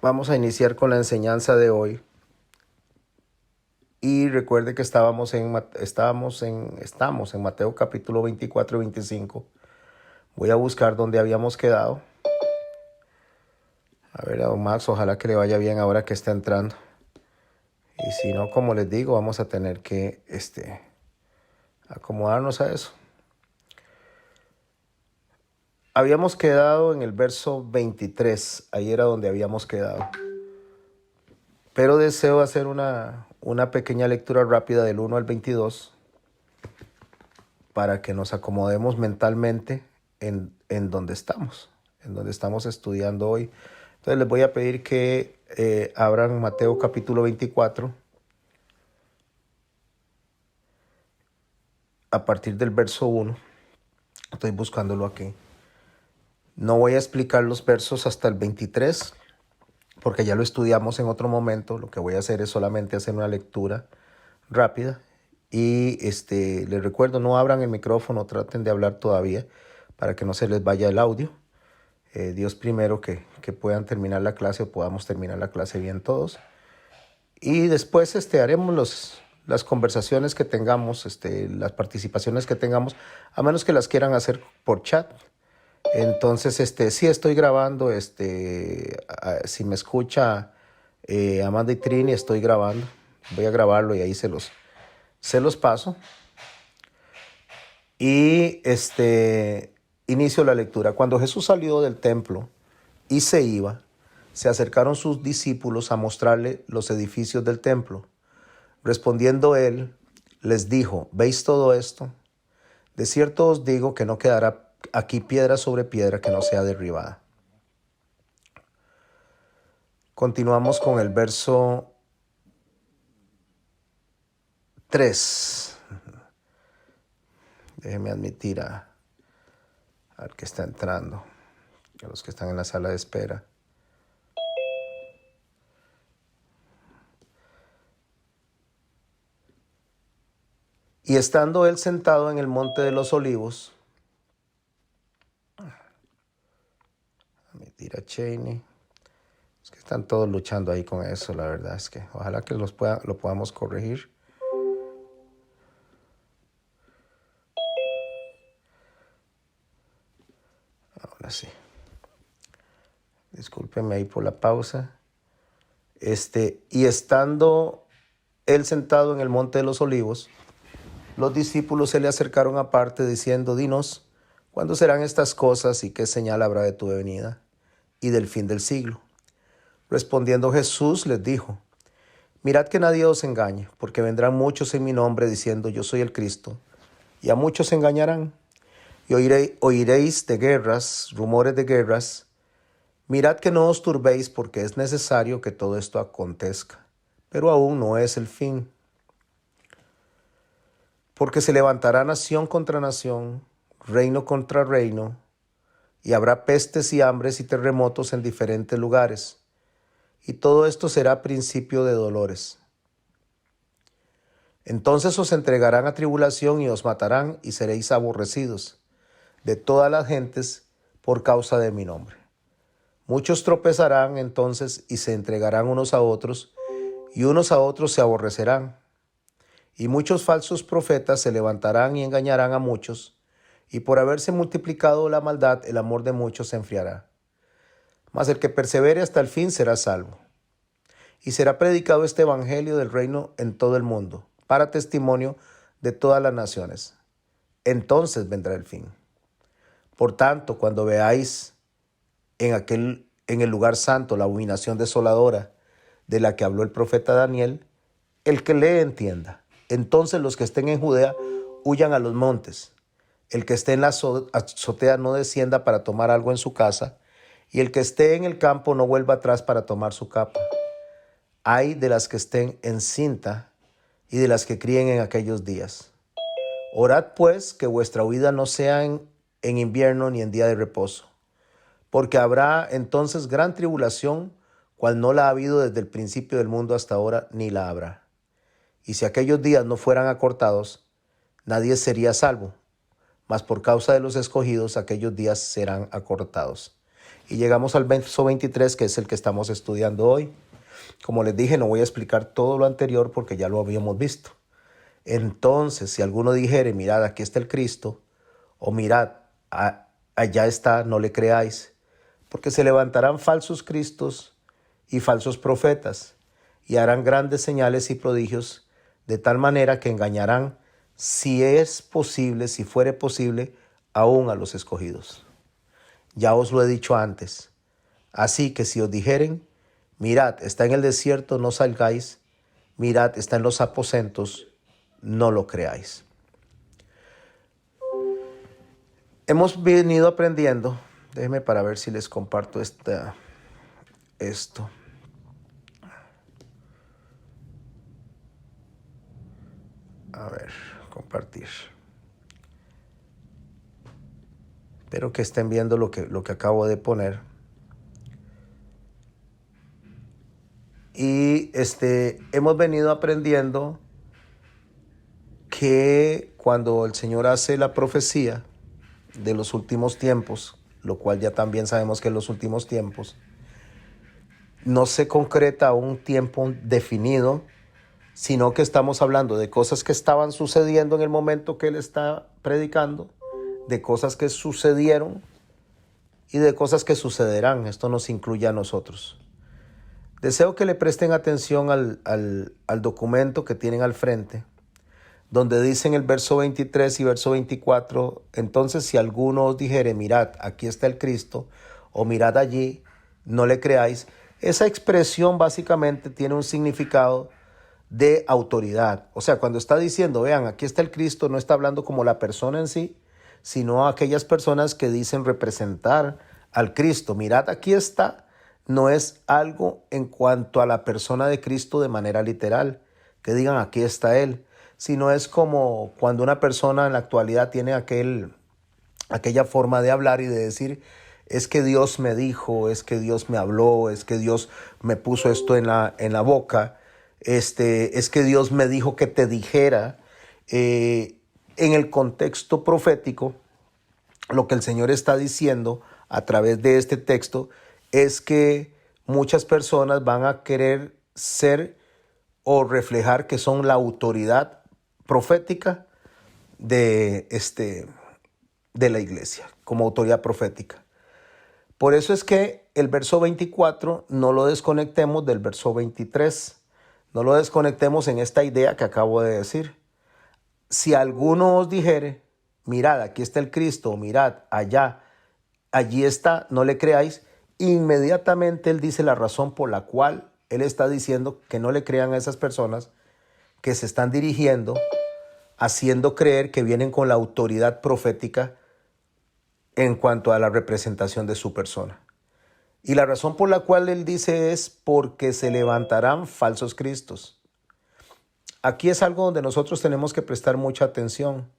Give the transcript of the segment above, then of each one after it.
Vamos a iniciar con la enseñanza de hoy. Y recuerde que estamos en Mateo capítulo 24 y 25. Voy a buscar donde habíamos quedado. A ver, a don Max, ojalá que le vaya bien ahora que está entrando. Y si no, como les digo, vamos a tener que acomodarnos a eso. Habíamos quedado en el verso 23. Ahí era donde habíamos quedado. Pero deseo hacer una pequeña lectura rápida del 1 al 22 para que nos acomodemos mentalmente en donde estamos estudiando hoy. Entonces les voy a pedir que abran Mateo capítulo 24 a partir del verso 1. Estoy buscándolo aquí. No voy a explicar los versos hasta el 23 porque ya lo estudiamos en otro momento. Lo que voy a hacer es solamente hacer una lectura rápida. Y les recuerdo, no abran el micrófono, traten de hablar todavía para que no se les vaya el audio. Dios primero que puedan terminar la clase o podamos terminar la clase bien todos. Y después haremos las conversaciones que tengamos, las participaciones que tengamos, a menos que las quieran hacer por chat. Entonces, sí estoy grabando, si me escucha Amanda y Trini, estoy grabando. Voy a grabarlo y ahí se los paso. Y inicio la lectura. Cuando Jesús salió del templo y se iba, se acercaron sus discípulos a mostrarle los edificios del templo. Respondiendo él, les dijo: ¿veis todo esto? De cierto os digo que no quedará aquí piedra sobre piedra que no sea derribada. Continuamos con el verso 3. Déjeme admitir al que está entrando, a los que están en la sala de espera. Y estando él sentado en el monte de los olivos, admitir a Cheney. Es que están todos luchando ahí con eso, la verdad es que ojalá que lo podamos corregir. Ahora sí. Discúlpenme ahí por la pausa. Y estando él sentado en el monte de los olivos, los discípulos se le acercaron aparte diciendo: dinos, ¿cuándo serán estas cosas y qué señal habrá de tu venida y del fin del siglo? Respondiendo Jesús les dijo: mirad que nadie os engañe, porque vendrán muchos en mi nombre diciendo: yo soy el Cristo, y a muchos se engañarán. Y oiréis de guerras, rumores de guerras. Mirad que no os turbéis, porque es necesario que todo esto acontezca, pero aún no es el fin. Porque se levantará nación contra nación, reino contra reino, y habrá pestes y hambres y terremotos en diferentes lugares. Y todo esto será principio de dolores. Entonces os entregarán a tribulación y os matarán, y seréis aborrecidos de todas las gentes por causa de mi nombre. Muchos tropezarán entonces y se entregarán unos a otros, y unos a otros se aborrecerán. Y muchos falsos profetas se levantarán y engañarán a muchos, y por haberse multiplicado la maldad, el amor de muchos se enfriará. Mas el que persevere hasta el fin será salvo. Y será predicado este evangelio del reino en todo el mundo, para testimonio de todas las naciones. Entonces vendrá el fin. Por tanto, cuando veáis en el lugar santo la abominación desoladora de la que habló el profeta Daniel, el que lee entienda. Entonces los que estén en Judea huyan a los montes. El que esté en la azotea no descienda para tomar algo en su casa, y el que esté en el campo no vuelva atrás para tomar su capa. Ay de las que estén encinta y de las que críen en aquellos días. Orad pues que vuestra huida no sea en invierno ni en día de reposo, porque habrá entonces gran tribulación, cual no la ha habido desde el principio del mundo hasta ahora, ni la habrá. Y si aquellos días no fueran acortados, nadie sería salvo, mas por causa de los escogidos aquellos días serán acortados. y llegamos al verso 23, que es el que estamos estudiando hoy. Como les dije, no voy a explicar todo lo anterior porque ya lo habíamos visto. Entonces, si alguno dijere, mirad, aquí está el Cristo, o mirad, allá está, no le creáis, porque se levantarán falsos cristos y falsos profetas, y harán grandes señales y prodigios, de tal manera que engañarán, si es posible, si fuere posible, aún a los escogidos. Ya os lo he dicho antes. Así que si os dijeren, mirad, está en el desierto, no salgáis, mirad, está en los aposentos, no lo creáis. Hemos venido aprendiendo, déjenme para ver si les comparto esto. A ver, compartir. Espero que estén viendo lo que acabo de poner. Y hemos venido aprendiendo que cuando el Señor hace la profecía de los últimos tiempos, lo cual ya también sabemos que en los últimos tiempos, no se concreta un tiempo definido, sino que estamos hablando de cosas que estaban sucediendo en el momento que Él está predicando, de cosas que sucedieron y de cosas que sucederán. Esto nos incluye a nosotros. Deseo que le presten atención al documento que tienen al frente, donde dice en el verso 23 y verso 24, entonces si alguno os dijere, mirad, aquí está el Cristo, o mirad allí, no le creáis. Esa expresión básicamente tiene un significado de autoridad. O sea, cuando está diciendo, vean, aquí está el Cristo, no está hablando como la persona en sí, sino a aquellas personas que dicen representar al Cristo. Mirad, aquí está. No es algo en cuanto a la persona de Cristo de manera literal, que digan aquí está Él, sino es como cuando una persona en la actualidad tiene aquella forma de hablar y de decir, es que Dios me dijo, es que Dios me habló, es que Dios me puso esto en la boca, es que Dios me dijo que te dijera. En el contexto profético, lo que el Señor está diciendo a través de este texto es que muchas personas van a querer ser o reflejar que son la autoridad profética de la iglesia, como autoridad profética. Por eso es que el verso 24 no lo desconectemos del verso 23, no lo desconectemos en esta idea que acabo de decir. Si alguno os dijere, mirad, aquí está el Cristo, mirad, allí está, no le creáis, inmediatamente él dice la razón por la cual él está diciendo que no le crean a esas personas que se están dirigiendo, haciendo creer que vienen con la autoridad profética en cuanto a la representación de su persona. Y la razón por la cual él dice es porque se levantarán falsos cristos. Aquí es algo donde nosotros tenemos que prestar mucha atención,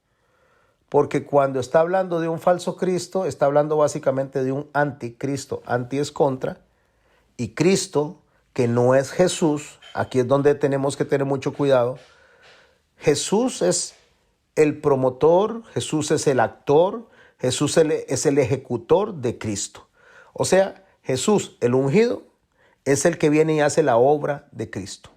porque cuando está hablando de un falso Cristo, está hablando básicamente de un anticristo. Anti es contra, y Cristo, que no es Jesús, aquí es donde tenemos que tener mucho cuidado. Jesús es el promotor, Jesús es el actor, Jesús es el ejecutor de Cristo. O sea, Jesús, el ungido, es el que viene y hace la obra de Cristo.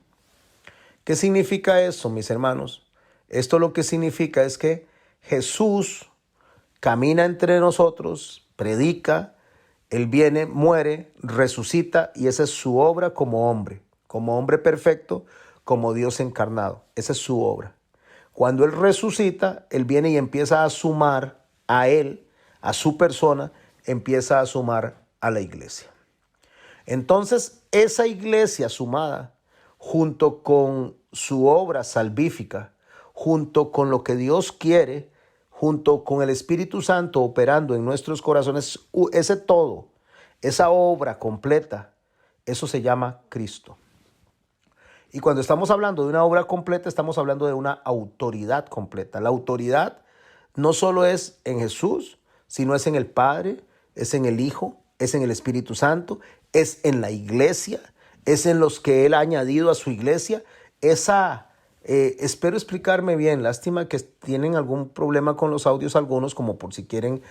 ¿Qué significa eso, mis hermanos? Esto lo que significa es que Jesús camina entre nosotros, predica, Él viene, muere, resucita, y esa es su obra como hombre perfecto, como Dios encarnado. Esa es su obra. Cuando Él resucita, Él viene y empieza a sumar a Él, a su persona, empieza a sumar a la iglesia. Entonces, esa iglesia sumada, junto con su obra salvífica, junto con lo que Dios quiere, junto con el Espíritu Santo operando en nuestros corazones, ese todo, esa obra completa, eso se llama Cristo. Y cuando estamos hablando de una obra completa, estamos hablando de una autoridad completa. La autoridad no solo es en Jesús, sino es en el Padre, es en el Hijo, es en el Espíritu Santo, es en la iglesia, es en los que Él ha añadido a su iglesia. Espero explicarme bien. Lástima que tienen algún problema con los audios algunos, como por si quieren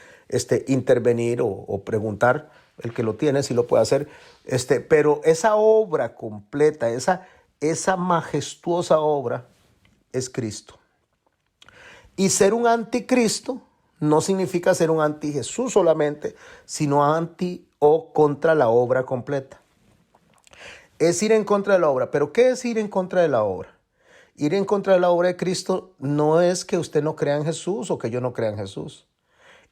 intervenir o preguntar. el que lo tiene sí lo puede hacer, pero esa obra completa, esa majestuosa obra es Cristo. Y ser un anticristo no significa ser un anti Jesús solamente, sino anti o contra la obra completa. Es ir en contra de la obra. ¿Pero qué es ir en contra de la obra? Ir en contra de la obra de Cristo no es que usted no crea en Jesús o que yo no crea en Jesús.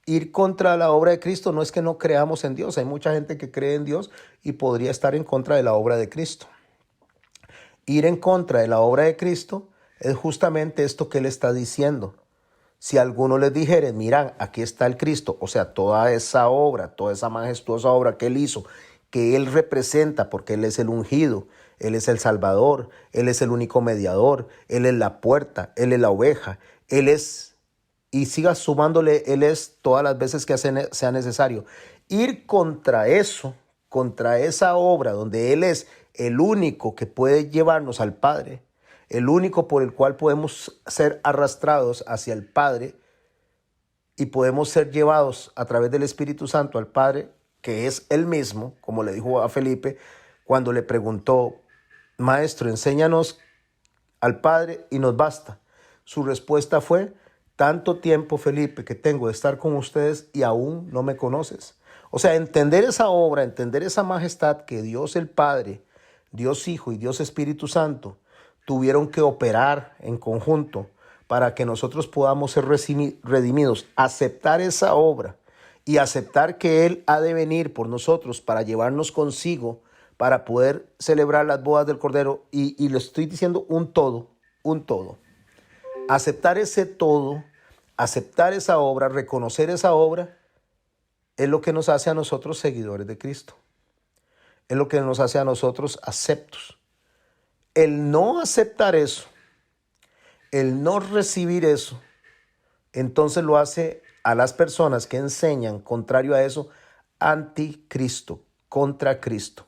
Ir contra la obra de Cristo no es que no creamos en Dios. Hay mucha gente que cree en Dios y podría estar en contra de la obra de Cristo. Ir en contra de la obra de Cristo es justamente esto que Él está diciendo. Si alguno les dijere, miran, aquí está el Cristo, o sea, toda esa obra, toda esa majestuosa obra que Él hizo, que Él representa, porque Él es el ungido, Él es el Salvador, Él es el único mediador, Él es la puerta, Él es la oveja, Él es, y siga sumándole, Él es todas las veces que sea necesario. Ir contra eso, contra esa obra donde Él es el único que puede llevarnos al Padre, el único por el cual podemos ser arrastrados hacia el Padre y podemos ser llevados a través del Espíritu Santo al Padre, que es Él mismo, como le dijo a Felipe cuando le preguntó, Maestro, enséñanos al Padre y nos basta. Su respuesta fue, tanto tiempo, Felipe, que tengo de estar con ustedes y aún no me conoces. O sea, entender esa obra, entender esa majestad que Dios el Padre, Dios Hijo y Dios Espíritu Santo tuvieron que operar en conjunto para que nosotros podamos ser redimidos, aceptar esa obra y aceptar que Él ha de venir por nosotros para llevarnos consigo, para poder celebrar las bodas del Cordero. Y le estoy diciendo un todo. Aceptar ese todo, aceptar esa obra, reconocer esa obra, es lo que nos hace a nosotros seguidores de Cristo. Es lo que nos hace a nosotros aceptos. El no aceptar eso, el no recibir eso, entonces lo hace a las personas que enseñan contrario a eso, anticristo, contra Cristo.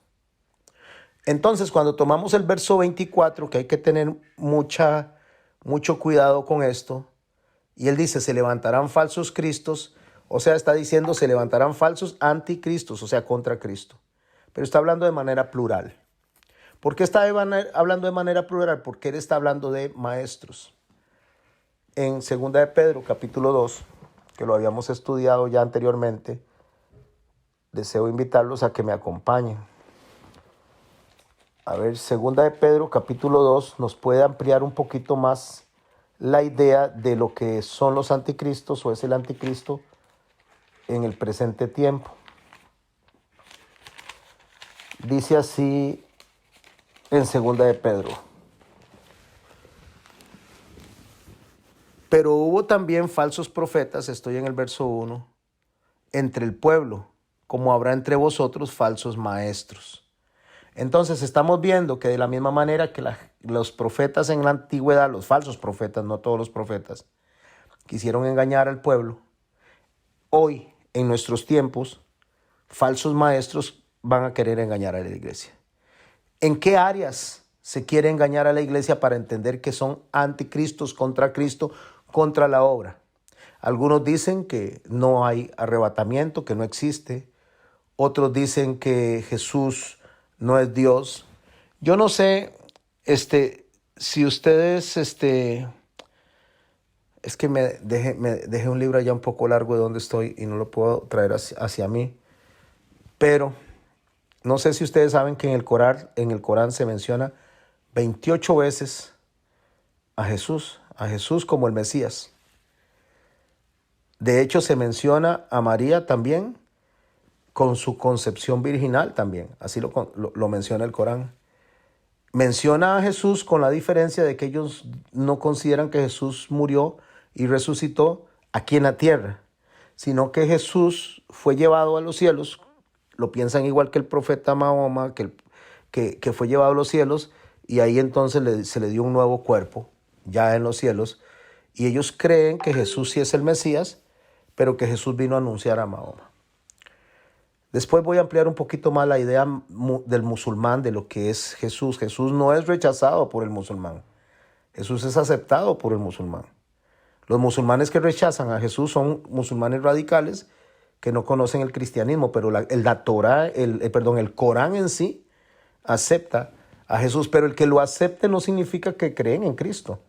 Entonces, cuando tomamos el verso 24, que hay que tener mucho cuidado con esto, y él dice, se levantarán falsos cristos, o sea, está diciendo, se levantarán falsos anticristos, o sea, contra Cristo. Pero está hablando de manera plural. ¿Por qué está hablando de manera plural? Porque él está hablando de maestros. En 2 de Pedro, capítulo 2, que lo habíamos estudiado ya anteriormente, deseo invitarlos a que me acompañen. A ver, 2 de Pedro, capítulo 2, nos puede ampliar un poquito más la idea de lo que son los anticristos o es el anticristo en el presente tiempo. Dice así en 2 de Pedro. Pero hubo también falsos profetas, estoy en el verso 1, entre el pueblo, como habrá entre vosotros falsos maestros. Entonces estamos viendo que de la misma manera que los profetas en la antigüedad, los falsos profetas, no todos los profetas, quisieron engañar al pueblo, hoy en nuestros tiempos, falsos maestros van a querer engañar a la iglesia. ¿En qué áreas se quiere engañar a la iglesia para entender que son anticristos contra Cristo, contra la obra? Algunos dicen que no hay arrebatamiento, que no existe. Otros dicen que Jesús no es Dios. Yo no sé, si ustedes, es que me dejé un libro allá un poco largo de donde estoy y no lo puedo traer hacia mí. Pero no sé si ustedes saben que en el Corán se menciona 28 veces a Jesús como el Mesías. De hecho, se menciona a María también con su concepción virginal también. Así lo menciona el Corán. Menciona a Jesús con la diferencia de que ellos no consideran que Jesús murió y resucitó aquí en la tierra, sino que Jesús fue llevado a los cielos. Lo piensan igual que el profeta Mahoma, que fue llevado a los cielos, y ahí entonces se le dio un nuevo cuerpo, ya en los cielos, y ellos creen que Jesús sí es el Mesías, pero que Jesús vino a anunciar a Mahoma. Después voy a ampliar un poquito más la idea del musulmán, de lo que es Jesús. Jesús no es rechazado por el musulmán. Jesús es aceptado por el musulmán. Los musulmanes que rechazan a Jesús son musulmanes radicales que no conocen el cristianismo, pero la Torá, el Corán en sí acepta a Jesús, pero el que lo acepte no significa que creen en Cristo,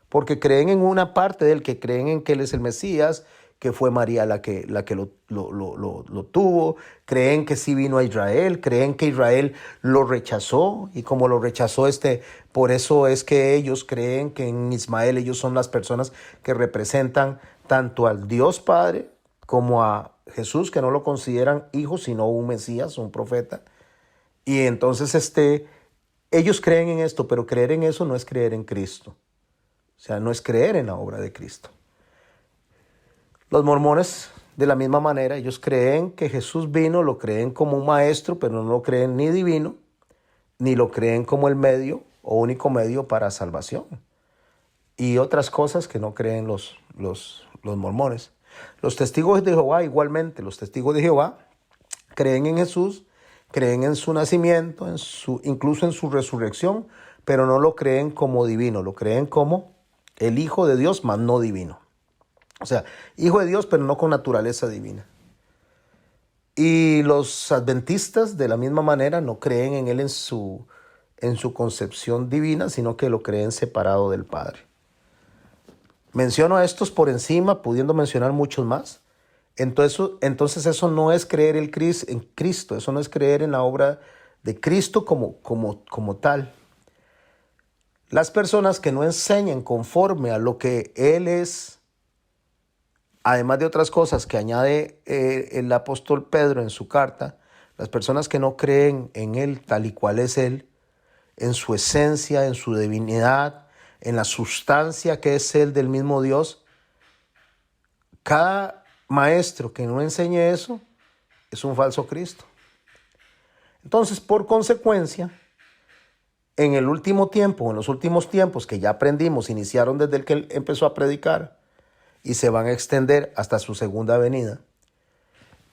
porque creen en una parte de él, que creen en que él es el Mesías, que fue María la que lo tuvo, creen que sí vino a Israel, creen que Israel lo rechazó, y como lo rechazó, por eso es que ellos creen que en Ismael ellos son las personas que representan tanto al Dios Padre como a Jesús, que no lo consideran hijo, sino un Mesías, un profeta. Y entonces ellos creen en esto, pero creer en eso no es creer en Cristo. O sea, no es creer en la obra de Cristo. Los mormones, de la misma manera, ellos creen que Jesús vino, lo creen como un maestro, pero no lo creen ni divino, ni lo creen como el medio o único medio para salvación. Y otras cosas que no creen los mormones. Los testigos de Jehová igualmente, los testigos de Jehová creen en Jesús, creen en su nacimiento, incluso en su resurrección, pero no lo creen como divino, lo creen como el Hijo de Dios, mas no divino. O sea, Hijo de Dios, pero no con naturaleza divina. Y los adventistas, de la misma manera, no creen en él en su concepción divina, sino que lo creen separado del Padre. Menciono a estos por encima, pudiendo mencionar muchos más. Entonces eso no es creer en Cristo, eso no es creer en la obra de Cristo como tal. Las personas que no enseñan conforme a lo que Él es, además de otras cosas que añade el apóstol Pedro en su carta, las personas que no creen en Él tal y cual es Él, en su esencia, en su divinidad, en la sustancia que es Él del mismo Dios, cada maestro que no enseñe eso es un falso Cristo. Entonces, por consecuencia, en el último tiempo, en los últimos tiempos que ya aprendimos, iniciaron desde el que Él empezó a predicar y se van a extender hasta su segunda venida.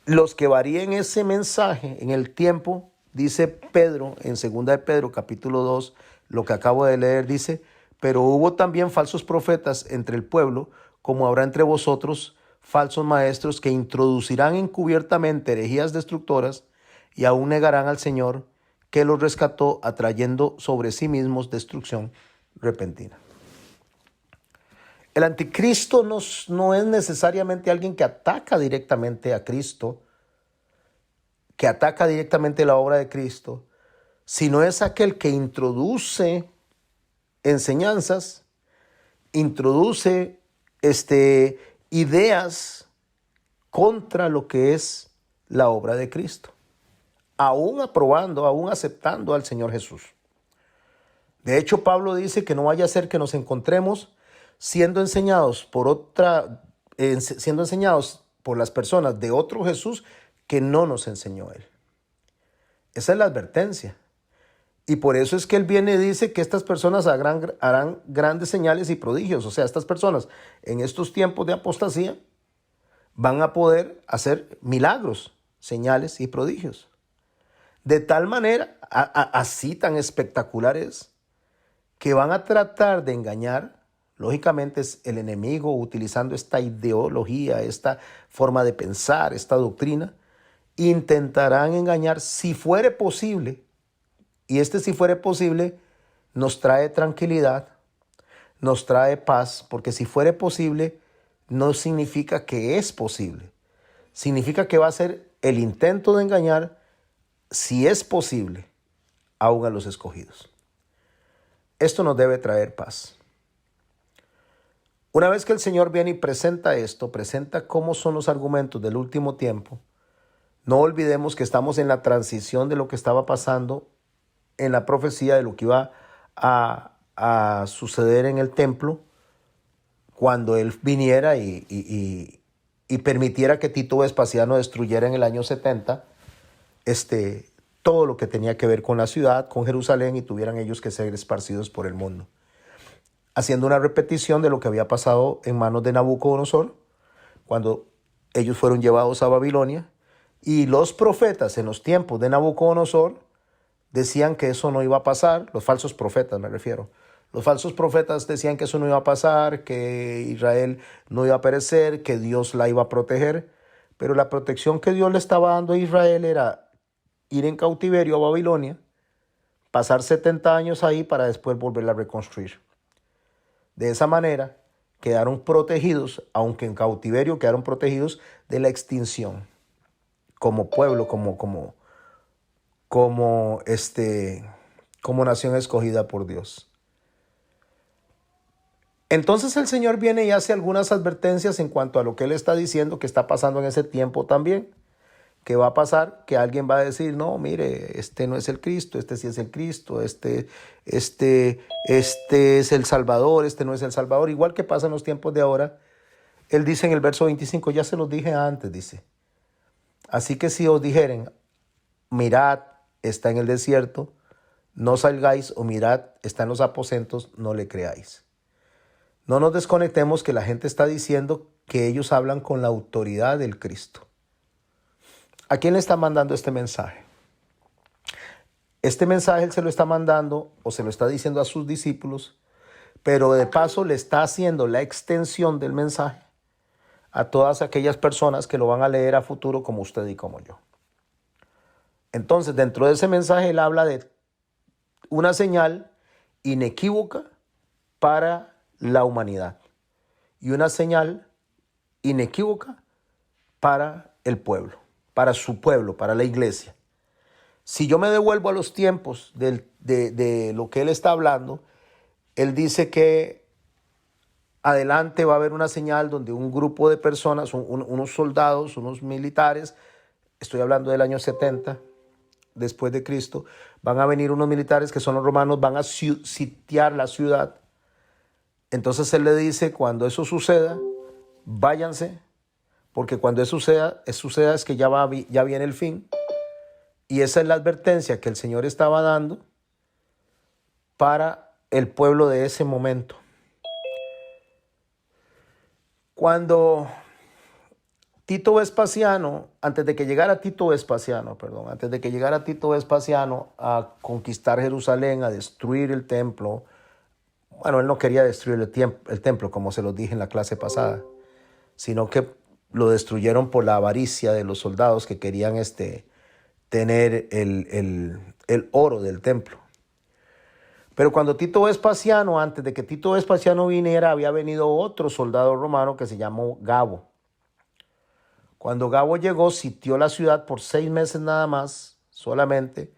Los que varíen ese mensaje en el tiempo, dice Pedro, en 2 de Pedro, capítulo 2, lo que acabo de leer, dice: pero hubo también falsos profetas entre el pueblo, como habrá entre vosotros falsos maestros que introducirán encubiertamente herejías destructoras y aún negarán al Señor que los rescató, atrayendo sobre sí mismos destrucción repentina. El anticristo no es necesariamente alguien que ataca directamente a Cristo, que ataca directamente la obra de Cristo, sino es aquel que introduce enseñanzas, introduce ideas contra lo que es la obra de Cristo, aún aprobando, aún aceptando al Señor Jesús. De hecho, Pablo dice que no vaya a ser que nos encontremos siendo enseñados por las personas de otro Jesús que no nos enseñó Él. Esa es la advertencia. Y por eso es que Él viene y dice que estas personas harán grandes señales y prodigios. O sea, estas personas en estos tiempos de apostasía van a poder hacer milagros, señales y prodigios. De tal manera, así tan espectaculares, que van a tratar de engañar. Lógicamente es el enemigo utilizando esta ideología, esta forma de pensar, esta doctrina. Intentarán engañar si fuere posible. Y si fuere posible nos trae tranquilidad, nos trae paz, porque si fuere posible no significa que es posible. Significa que va a ser el intento de engañar, si es posible, aún a los escogidos. Esto nos debe traer paz. Una vez que el Señor viene y presenta esto, presenta cómo son los argumentos del último tiempo, no olvidemos que estamos en la transición de lo que estaba pasando en la profecía, de lo que iba a suceder en el templo, cuando Él viniera y permitiera que Tito Vespasiano destruyera en el año 70 todo lo que tenía que ver con la ciudad, con Jerusalén, y tuvieran ellos que ser esparcidos por el mundo. Haciendo una repetición de lo que había pasado en manos de Nabucodonosor, cuando ellos fueron llevados a Babilonia, y los profetas en los tiempos de Nabucodonosor decían que eso no iba a pasar, los falsos profetas me refiero. Los falsos profetas decían que eso no iba a pasar, que Israel no iba a perecer, que Dios la iba a proteger, Pero la protección que Dios le estaba dando a Israel era ir en cautiverio a Babilonia, pasar 70 años ahí para después volverla a reconstruir. De esa manera quedaron protegidos, aunque en cautiverio quedaron protegidos de la extinción como pueblo, como nación escogida por Dios. Entonces el Señor viene y hace algunas advertencias en cuanto a lo que Él está diciendo que está pasando en ese tiempo también. ¿Qué va a pasar? Que alguien va a decir, no, mire, este no es el Cristo, este sí es el Cristo, este es el Salvador, este no es el Salvador. Igual que pasa en los tiempos de ahora. Él dice en el verso 25, ya se los dije antes, dice. Así que si os dijeren, mirad, está en el desierto, no salgáis, o mirad, está en los aposentos, no le creáis. No nos desconectemos que la gente está diciendo que ellos hablan con la autoridad del Cristo. ¿A quién le está mandando este mensaje? Este mensaje Él se lo está mandando o se lo está diciendo a sus discípulos, pero de paso le está haciendo la extensión del mensaje a todas aquellas personas que lo van a leer a futuro como usted y como yo. Entonces, dentro de ese mensaje Él habla de una señal inequívoca para la humanidad y una señal inequívoca para el pueblo, para su pueblo, para la iglesia. Si yo me devuelvo a los tiempos de lo que Él está hablando, Él dice que adelante va a haber una señal donde un grupo de personas, unos soldados, unos militares, estoy hablando del año 70 después de Cristo, van a venir unos militares que son los romanos, van a sitiar la ciudad. Entonces Él le dice, cuando eso suceda, váyanse, porque cuando eso suceda es que ya viene el fin. Y esa es la advertencia que el Señor estaba dando para el pueblo de ese momento. Cuando Tito Vespasiano, antes de que llegara Tito Vespasiano a conquistar Jerusalén, a destruir el templo, bueno, él no quería destruir el templo, como se los dije en la clase pasada, sino que lo destruyeron por la avaricia de los soldados que querían tener el oro del templo. Pero cuando Tito Vespasiano, antes de que Tito Vespasiano viniera, había venido otro soldado romano que se llamó Gabo. Cuando Gabo llegó, sitió la ciudad por 6 meses nada más, solamente,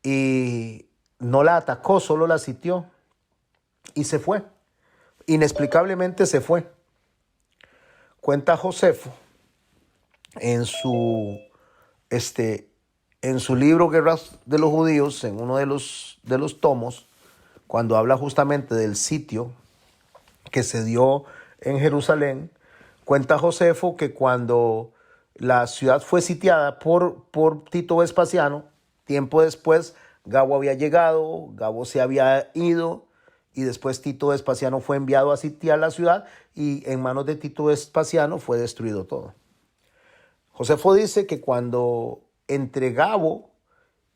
y no la atacó, solo la sitió y se fue. Inexplicablemente se fue. Cuenta Josefo en su libro Guerras de los Judíos, en uno de los tomos, cuando habla justamente del sitio que se dio en Jerusalén, cuenta Josefo que cuando la ciudad fue sitiada por Tito Vespasiano, tiempo después Gabo había llegado, Gabo se había ido, y después Tito Vespasiano fue enviado a sitiar la ciudad y en manos de Tito Vespasiano fue destruido todo. Josefo dice que cuando entre Gabo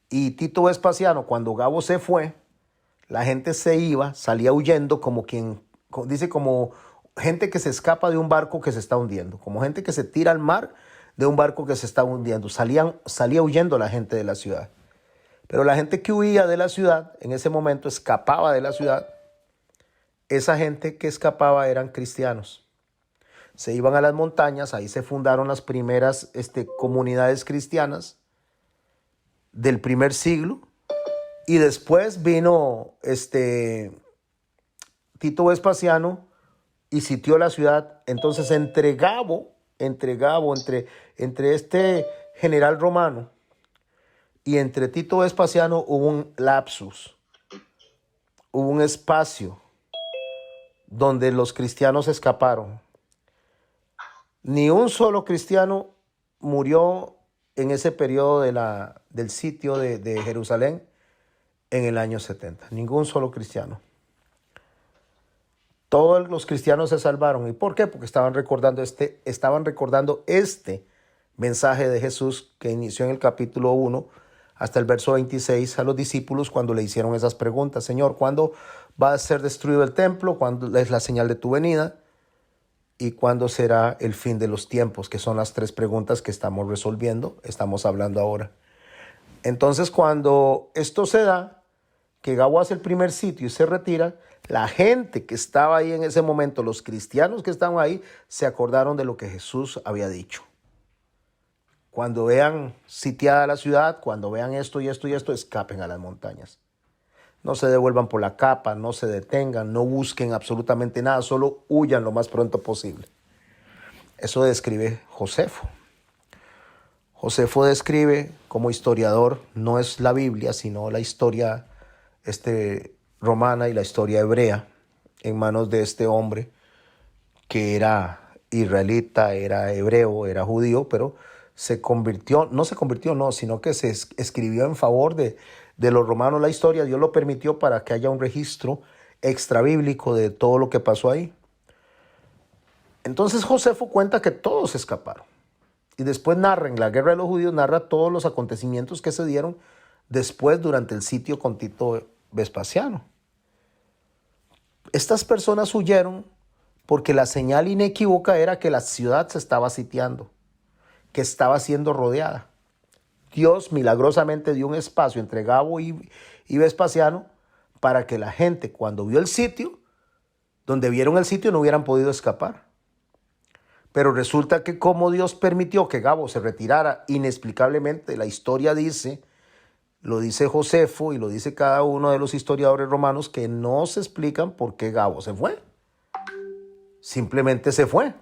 y Tito Vespasiano, cuando Gabo se fue, la gente se iba, salía huyendo como gente que se escapa de un barco que se está hundiendo, como gente que se tira al mar de un barco que se está hundiendo. Salía huyendo la gente de la ciudad. Pero la gente que huía de la ciudad, en ese momento escapaba de la ciudad, esa gente que escapaba eran cristianos. Se iban a las montañas, ahí se fundaron las primeras comunidades cristianas del primer siglo. Y después vino Tito Vespasiano y sitió la ciudad. Entonces entre este general romano y entre Tito Vespasiano hubo un lapsus, hubo un espacio donde los cristianos escaparon. Ni un solo cristiano murió en ese periodo del sitio de Jerusalén en el año 70. Ningún solo cristiano. Todos los cristianos se salvaron. ¿Y por qué? Porque estaban recordando este mensaje de Jesús que inició en el capítulo 1 hasta el verso 26 a los discípulos cuando le hicieron esas preguntas. Señor, ¿cuándo va a ser destruido el templo? ¿Cuándo es la señal de tu venida? y cuándo será el fin de los tiempos, que son las tres preguntas que estamos resolviendo, estamos hablando ahora. Entonces, cuando esto se da, que Gabo hace el primer sitio y se retira, la gente que estaba ahí en ese momento, los cristianos que estaban ahí, se acordaron de lo que Jesús había dicho. Cuando vean sitiada la ciudad, cuando vean esto y esto y esto, escapen a las montañas. No se devuelvan por la capa, no se detengan, no busquen absolutamente nada, solo huyan lo más pronto posible. Eso describe Josefo. Josefo describe como historiador, no es la Biblia, sino la historia romana y la historia hebrea en manos de este hombre que era israelita, era hebreo, era judío, pero sino que se escribió en favor de los romanos la historia. Dios lo permitió para que haya un registro extrabíblico de todo lo que pasó ahí. Entonces Josefo cuenta que todos escaparon. Y después narra, en la guerra de los judíos, narra todos los acontecimientos que se dieron después durante el sitio con Tito Vespasiano. Estas personas huyeron porque la señal inequívoca era que la ciudad se estaba sitiando, que estaba siendo rodeada. Dios milagrosamente dio un espacio entre Gabo y Vespasiano para que la gente, cuando vio el sitio, donde vieron el sitio, no hubieran podido escapar. Pero resulta que como Dios permitió que Gabo se retirara inexplicablemente, la historia dice, lo dice Josefo y lo dice cada uno de los historiadores romanos, que no se explican por qué Gabo se fue. Simplemente se fue.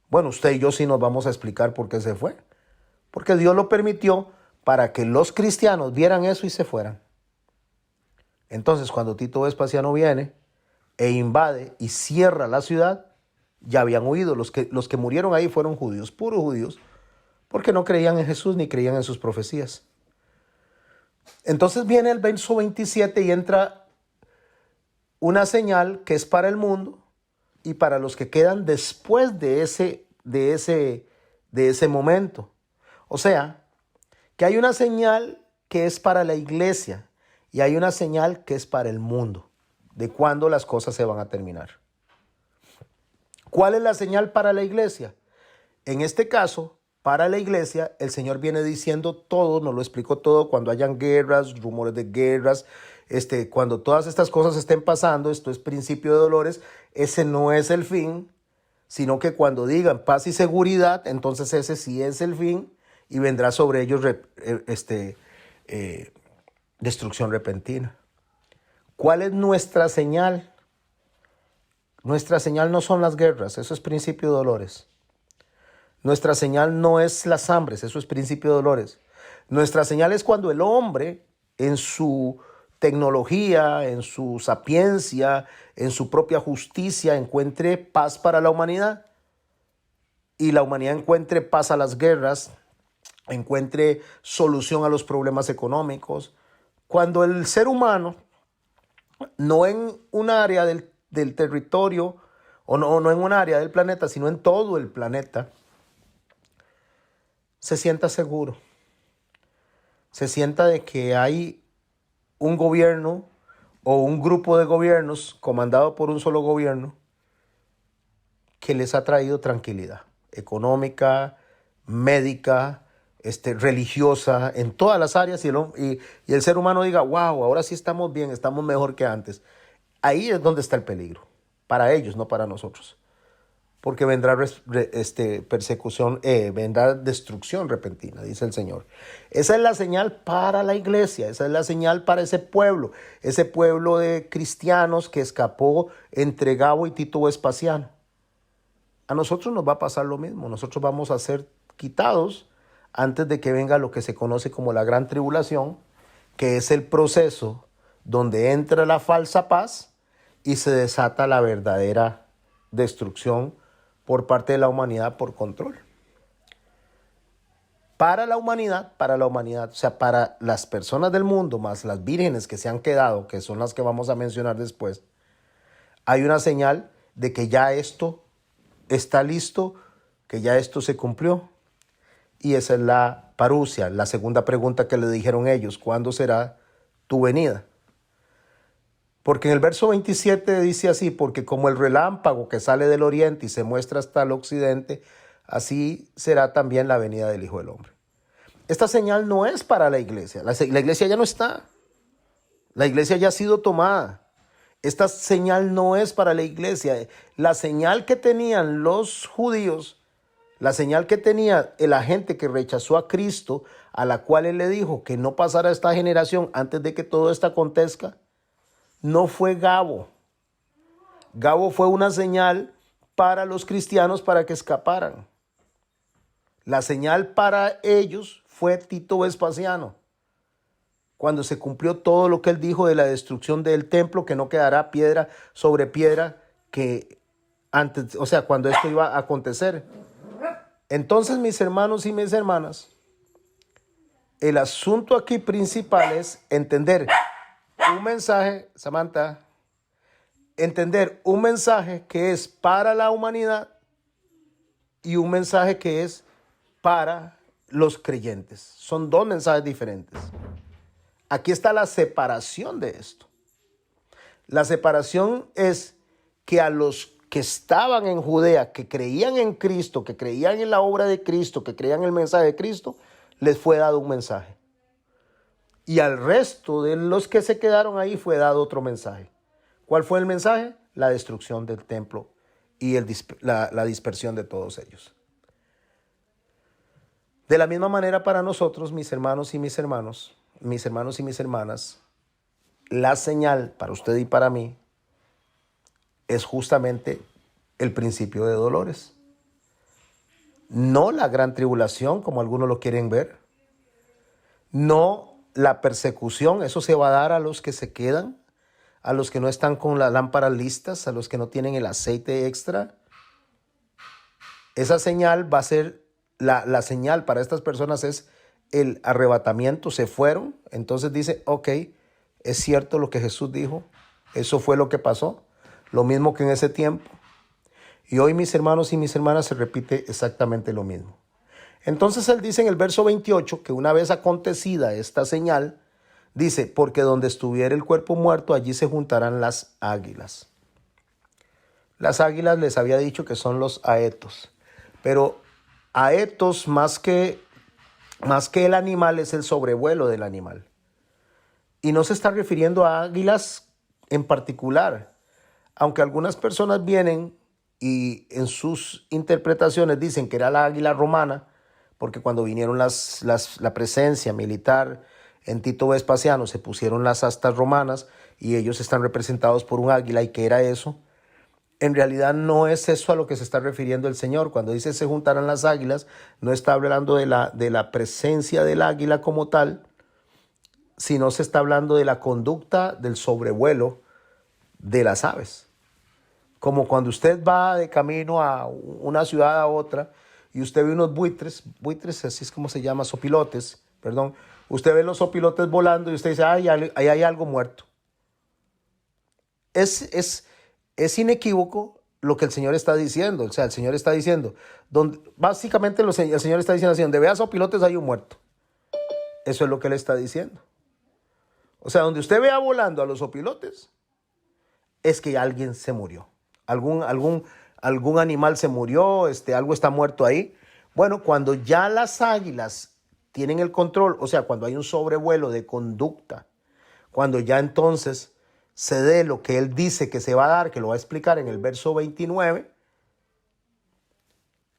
Bueno, usted y yo sí nos vamos a explicar por qué se fue. Porque Dios lo permitió para que los cristianos vieran eso y se fueran. Entonces, cuando Tito Vespasiano viene e invade y cierra la ciudad, ya habían huido. Los que murieron ahí fueron judíos, puros judíos, porque no creían en Jesús ni creían en sus profecías. Entonces viene el verso 27 y entra una señal que es para el mundo y para los que quedan después de ese momento. O sea, que hay una señal que es para la iglesia y hay una señal que es para el mundo, de cuándo las cosas se van a terminar. ¿Cuál es la señal para la iglesia? En este caso, para la iglesia, el Señor viene diciendo todo, nos lo explicó todo, cuando hayan guerras, rumores de guerras, cuando todas estas cosas estén pasando, esto es principio de dolores, ese no es el fin, sino que cuando digan paz y seguridad, entonces ese sí es el fin y vendrá sobre ellos destrucción repentina. ¿Cuál es nuestra señal? Nuestra señal no son las guerras, eso es principio de dolores. Nuestra señal no es las hambres, eso es principio de dolores. Nuestra señal es cuando el hombre, en su tecnología, en su sapiencia, en su propia justicia, encuentre paz para la humanidad y la humanidad encuentre paz a las guerras, encuentre solución a los problemas económicos. Cuando el ser humano, no en un área del territorio o no en un área del planeta, sino en todo el planeta, se sienta seguro, se sienta de que hay un gobierno o un grupo de gobiernos comandado por un solo gobierno que les ha traído tranquilidad económica, médica, religiosa, en todas las áreas, y el ser humano diga, wow, ahora sí estamos bien, estamos mejor que antes. Ahí es donde está el peligro, para ellos, no para nosotros. Porque vendrá persecución, vendrá destrucción repentina, dice el Señor. Esa es la señal para la iglesia, esa es la señal para ese pueblo de cristianos que escapó entre Gabo y Tito Vespasiano. A nosotros nos va a pasar lo mismo, nosotros vamos a ser quitados antes de que venga lo que se conoce como la gran tribulación, que es el proceso donde entra la falsa paz y se desata la verdadera destrucción por parte de la humanidad por control. Para la humanidad, o sea, para las personas del mundo, más las vírgenes que se han quedado, que son las que vamos a mencionar después, hay una señal de que ya esto está listo, que ya esto se cumplió. Y esa es la parusia, la segunda pregunta que le dijeron ellos, ¿cuándo será tu venida? Porque en el verso 27 dice así, porque como el relámpago que sale del oriente y se muestra hasta el occidente, así será también la venida del Hijo del Hombre. Esta señal no es para la iglesia. La iglesia ya no está. La iglesia ya ha sido tomada. Esta señal no es para la iglesia. La señal que tenían los judíos, la señal que tenía la gente que rechazó a Cristo, a la cual él le dijo que no pasara esta generación antes de que todo esto acontezca, no fue Gabo. Gabo fue una señal para los cristianos para que escaparan. La señal para ellos fue Tito Vespasiano, cuando se cumplió todo lo que él dijo de la destrucción del templo, que no quedará piedra sobre piedra, que antes, o sea, cuando esto iba a acontecer. Entonces, mis hermanos y mis hermanas, el asunto aquí principal es entender un mensaje, Samantha, entender un mensaje que es para la humanidad y un mensaje que es para los creyentes. Son dos mensajes diferentes. Aquí está la separación de esto. La separación es que a los que estaban en Judea, que creían en Cristo, que creían en la obra de Cristo, que creían en el mensaje de Cristo, les fue dado un mensaje. Y al resto de los que se quedaron ahí fue dado otro mensaje. ¿Cuál fue el mensaje? La destrucción del templo y la dispersión de todos ellos. De la misma manera para nosotros, mis hermanos y mis hermanos y mis hermanas, la señal para usted y para mí es justamente el principio de dolores. No la gran tribulación, como algunos lo quieren ver. No la persecución, eso se va a dar a los que se quedan, a los que no están con las lámparas listas, a los que no tienen el aceite extra. Esa señal va a ser, la señal para estas personas es el arrebatamiento, se fueron. Entonces dice, ok, es cierto lo que Jesús dijo, eso fue lo que pasó, lo mismo que en ese tiempo. Y hoy, mis hermanos y mis hermanas, se repite exactamente lo mismo. Entonces él dice en el verso 28 que una vez acontecida esta señal, dice, porque donde estuviera el cuerpo muerto, allí se juntarán las águilas. Las águilas les había dicho que son los aetos, pero aetos más que el animal es el sobrevuelo del animal. Y no se está refiriendo a águilas en particular, aunque algunas personas vienen y en sus interpretaciones dicen que era la águila romana, porque cuando vinieron la presencia militar en Tito Vespasiano se pusieron las astas romanas y ellos están representados por un águila. ¿Y qué era eso? En realidad no es eso a lo que se está refiriendo el Señor. Cuando dice se juntarán las águilas, no está hablando de la presencia del águila como tal, sino se está hablando de la conducta del sobrevuelo de las aves. Como cuando usted va de camino a una ciudad a otra y usted ve unos buitres, así es como se llama, sopilotes, perdón. Usted ve los sopilotes volando y usted dice, ay, ahí hay algo muerto. Es inequívoco lo que el Señor está diciendo. O sea, el Señor está diciendo, básicamente el Señor está diciendo así, donde veas sopilotes hay un muerto. Eso es lo que Él está diciendo. O sea, donde usted vea volando a los sopilotes, es que alguien se murió. Algún animal se murió, algo está muerto ahí. Bueno, cuando ya las águilas tienen el control, o sea, cuando hay un sobrevuelo de conducta, cuando ya entonces se dé lo que él dice que se va a dar, que lo va a explicar en el verso 29,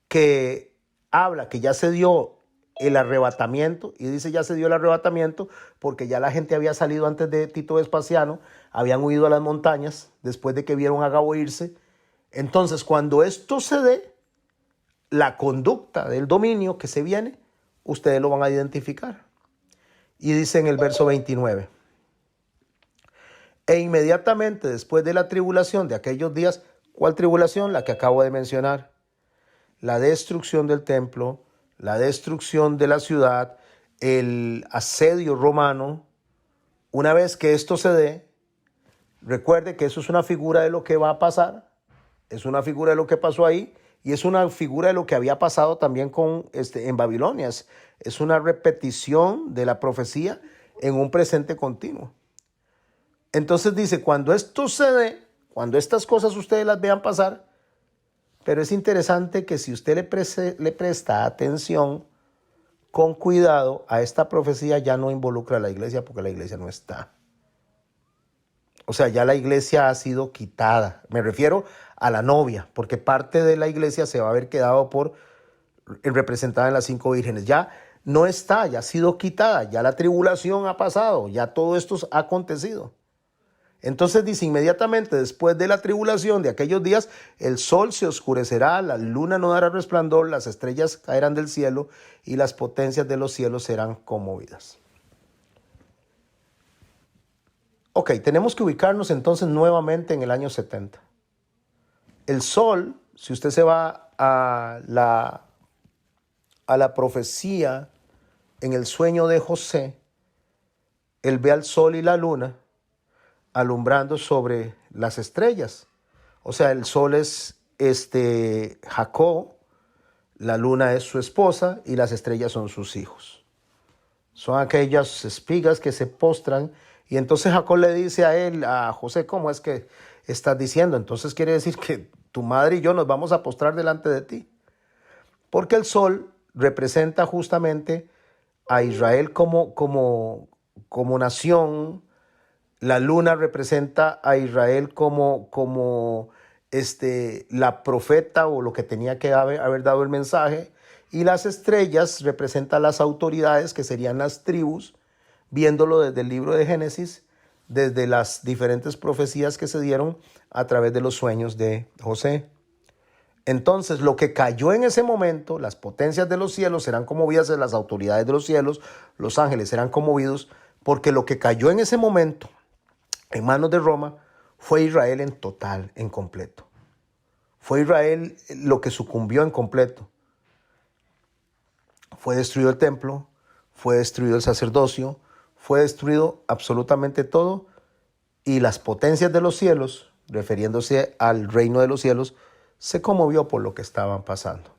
que habla que ya se dio el arrebatamiento, y dice ya se dio el arrebatamiento porque ya la gente había salido antes de Tito Vespasiano, habían huido a las montañas después de que vieron a Gabo irse. Entonces, cuando esto se dé, la conducta del dominio que se viene, ustedes lo van a identificar. Y dice en el verso 29, e inmediatamente después de la tribulación de aquellos días, ¿cuál tribulación? La que acabo de mencionar. La destrucción del templo, la destrucción de la ciudad, el asedio romano. Una vez que esto se dé, recuerde que eso es una figura de lo que va a pasar, es una figura de lo que pasó ahí y es una figura de lo que había pasado también en Babilonia. Es una repetición de la profecía en un presente continuo. Entonces dice, cuando esto se dé, cuando estas cosas ustedes las vean pasar, pero es interesante que si usted le presta atención con cuidado a esta profecía, ya no involucra a la iglesia porque la iglesia no está. O sea, ya la iglesia ha sido quitada. Me refiero a la novia, porque parte de la iglesia se va a haber quedado representada en las 5 vírgenes. Ya no está, ya ha sido quitada, ya la tribulación ha pasado, ya todo esto ha acontecido. Entonces dice, inmediatamente después de la tribulación de aquellos días, el sol se oscurecerá, la luna no dará resplandor, las estrellas caerán del cielo y las potencias de los cielos serán conmovidas. Ok, tenemos que ubicarnos entonces nuevamente en el año 70. El sol, si usted se va a la profecía en el sueño de José, él ve al sol y la luna alumbrando sobre las estrellas. O sea, el sol es Jacob, la luna es su esposa y las estrellas son sus hijos. Son aquellas espigas que se postran. Y entonces Jacob le dice a José, ¿cómo es que estás diciendo? Entonces quiere decir que tu madre y yo nos vamos a postrar delante de ti. Porque el sol representa justamente a Israel como nación. La luna representa a Israel como la profeta o lo que tenía que haber dado el mensaje. Y las estrellas representan las autoridades, que serían las tribus, viéndolo desde el libro de Génesis, desde las diferentes profecías que se dieron a través de los sueños de José. Entonces, lo que cayó en ese momento, las potencias de los cielos serán conmovidas, las autoridades de los cielos, los ángeles serán conmovidos, porque lo que cayó en ese momento en manos de Roma fue Israel en total, en completo. Fue Israel lo que sucumbió en completo. Fue destruido el templo, fue destruido el sacerdocio, fue destruido absolutamente todo, y las potencias de los cielos, refiriéndose al reino de los cielos, se conmovió por lo que estaban pasando.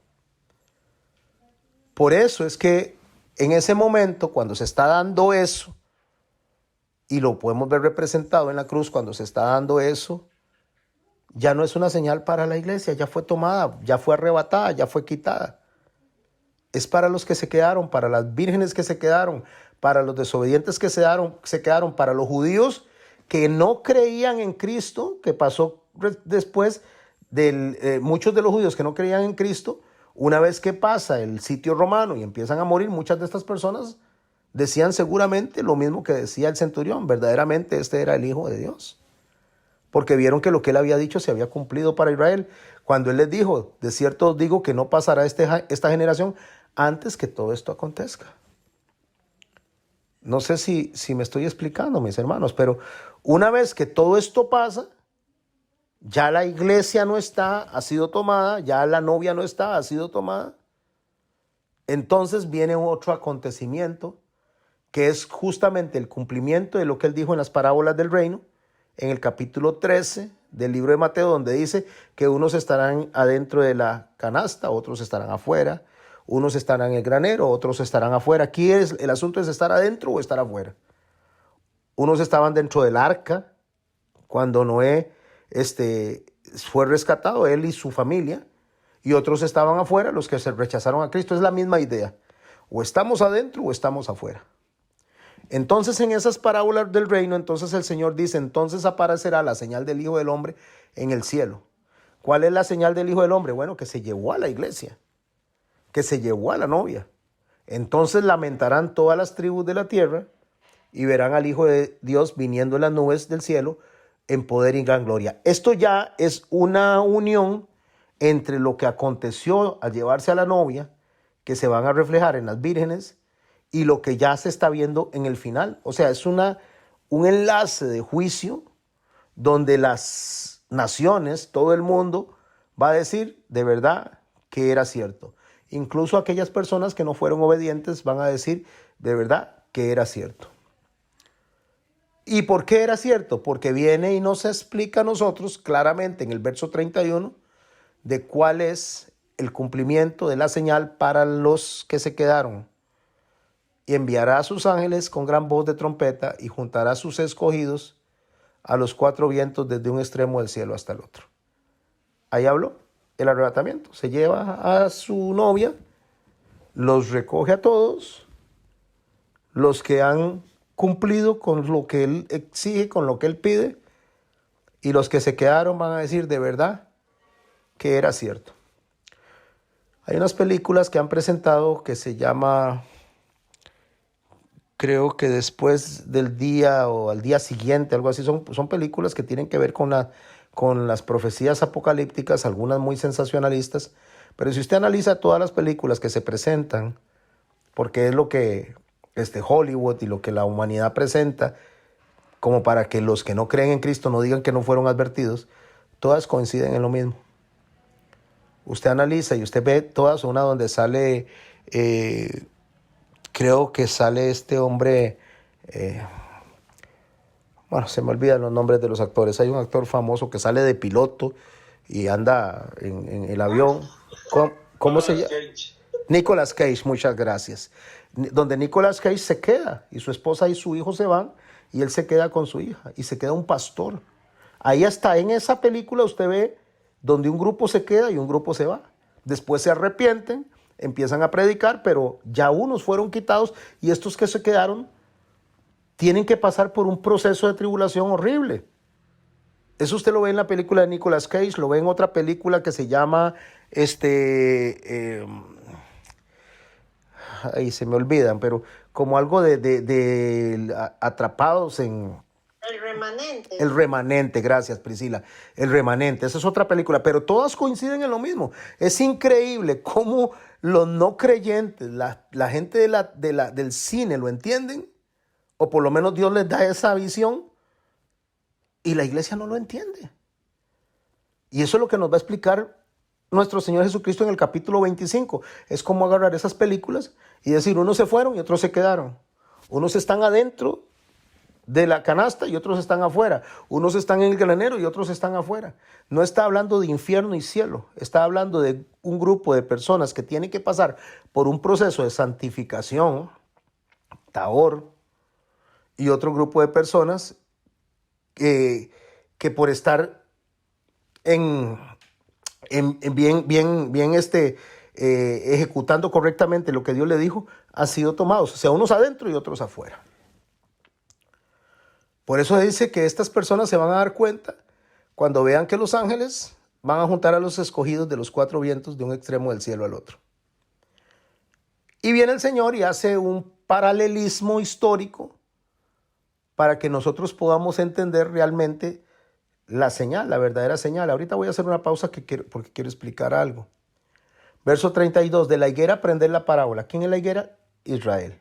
Por eso es que en ese momento, cuando se está dando eso, y lo podemos ver representado en la cruz, cuando se está dando eso, ya no es una señal para la iglesia, ya fue tomada, ya fue arrebatada, ya fue quitada. Es para los que se quedaron, para las vírgenes que se quedaron, para los desobedientes que se quedaron, para los judíos que no creían en Cristo, que pasó después de muchos de los judíos que no creían en Cristo. Una vez que pasa el sitio romano y empiezan a morir muchas de estas personas, decían seguramente lo mismo que decía el centurión: verdaderamente este era el Hijo de Dios. Porque vieron que lo que él había dicho se había cumplido para Israel. Cuando él les dijo, de cierto os digo que no pasará esta generación antes que todo esto acontezca. No sé si me estoy explicando, mis hermanos, pero una vez que todo esto pasa, ya la iglesia no está, ha sido tomada, ya la novia no está, ha sido tomada. Entonces viene otro acontecimiento, que es justamente el cumplimiento de lo que él dijo en las parábolas del reino, en el capítulo 13 del libro de Mateo, donde dice que unos estarán adentro de la canasta, otros estarán afuera, unos estarán en el granero, otros estarán afuera. Aquí el asunto es estar adentro o estar afuera. Unos estaban dentro del arca cuando Noé fue rescatado, él y su familia, y otros estaban afuera, los que se rechazaron a Cristo. Es la misma idea: o estamos adentro o estamos afuera. Entonces, en esas parábolas del reino, entonces el Señor dice: entonces aparecerá la señal del Hijo del Hombre en el cielo. ¿Cuál es la señal del Hijo del Hombre? Bueno, que se llevó a la iglesia, que se llevó a la novia. Entonces lamentarán todas las tribus de la tierra y verán al Hijo de Dios viniendo en las nubes del cielo en poder y gran gloria. Esto ya es una unión entre lo que aconteció al llevarse a la novia, que se van a reflejar en las vírgenes, y lo que ya se está viendo en el final. O sea, es un enlace de juicio donde las naciones, todo el mundo, va a decir de verdad que era cierto. Incluso aquellas personas que no fueron obedientes van a decir de verdad que era cierto. ¿Y por qué era cierto? Porque viene y nos explica a nosotros claramente en el verso 31 de cuál es el cumplimiento de la señal para los que se quedaron. Y enviará a sus ángeles con gran voz de trompeta y juntará a sus escogidos a los cuatro vientos desde un extremo del cielo hasta el otro. Ahí habló el arrebatamiento. Se lleva a su novia, los recoge a todos, los que han cumplido con lo que él exige, con lo que él pide, y los que se quedaron van a decir de verdad que era cierto. Hay unas películas que han presentado que se llama, creo que después del día o al día siguiente, algo así. Son películas que tienen que ver con las profecías apocalípticas, algunas muy sensacionalistas. Pero si usted analiza todas las películas que se presentan, porque es lo que Hollywood y lo que la humanidad presenta, como para que los que no creen en Cristo no digan que no fueron advertidos, todas coinciden en lo mismo. Usted analiza y usted ve todas, una donde sale, creo que sale este hombre, bueno, se me olvidan los nombres de los actores. Hay un actor famoso que sale de piloto y anda en el avión. ¿Cómo se llama? Nicolas Cage, muchas gracias. Donde Nicolas Cage se queda y su esposa y su hijo se van y él se queda con su hija y se queda un pastor. Ahí está, en esa película usted ve donde un grupo se queda y un grupo se va. Después se arrepienten, empiezan a predicar, pero ya unos fueron quitados y estos que se quedaron tienen que pasar por un proceso de tribulación horrible. Eso usted lo ve en la película de Nicolas Cage, lo ve en otra película que se llama, ahí se me olvidan, pero como algo de atrapados en... El remanente. El remanente, gracias Priscila. El remanente, esa es otra película, pero todas coinciden en lo mismo. Es increíble cómo los no creyentes, la gente del cine lo entienden, o por lo menos Dios les da esa visión, y la iglesia no lo entiende. Y eso es lo que nos va a explicar nuestro Señor Jesucristo en el capítulo 25. Es como agarrar esas películas y decir, unos se fueron y otros se quedaron. Unos están adentro de la canasta y otros están afuera. Unos están en el granero y otros están afuera. No está hablando de infierno y cielo. Está hablando de un grupo de personas que tienen que pasar por un proceso de santificación, Tabor, y otro grupo de personas que por estar ejecutando correctamente lo que Dios le dijo, han sido tomados. O sea, unos adentro y otros afuera. Por eso dice que estas personas se van a dar cuenta cuando vean que los ángeles van a juntar a los escogidos de los cuatro vientos de un extremo del cielo al otro. Y viene el Señor y hace un paralelismo histórico para que nosotros podamos entender realmente la señal, la verdadera señal. Ahorita voy a hacer una pausa porque quiero explicar algo. Verso 32, de la higuera aprender la parábola. ¿Quién es la higuera? Israel.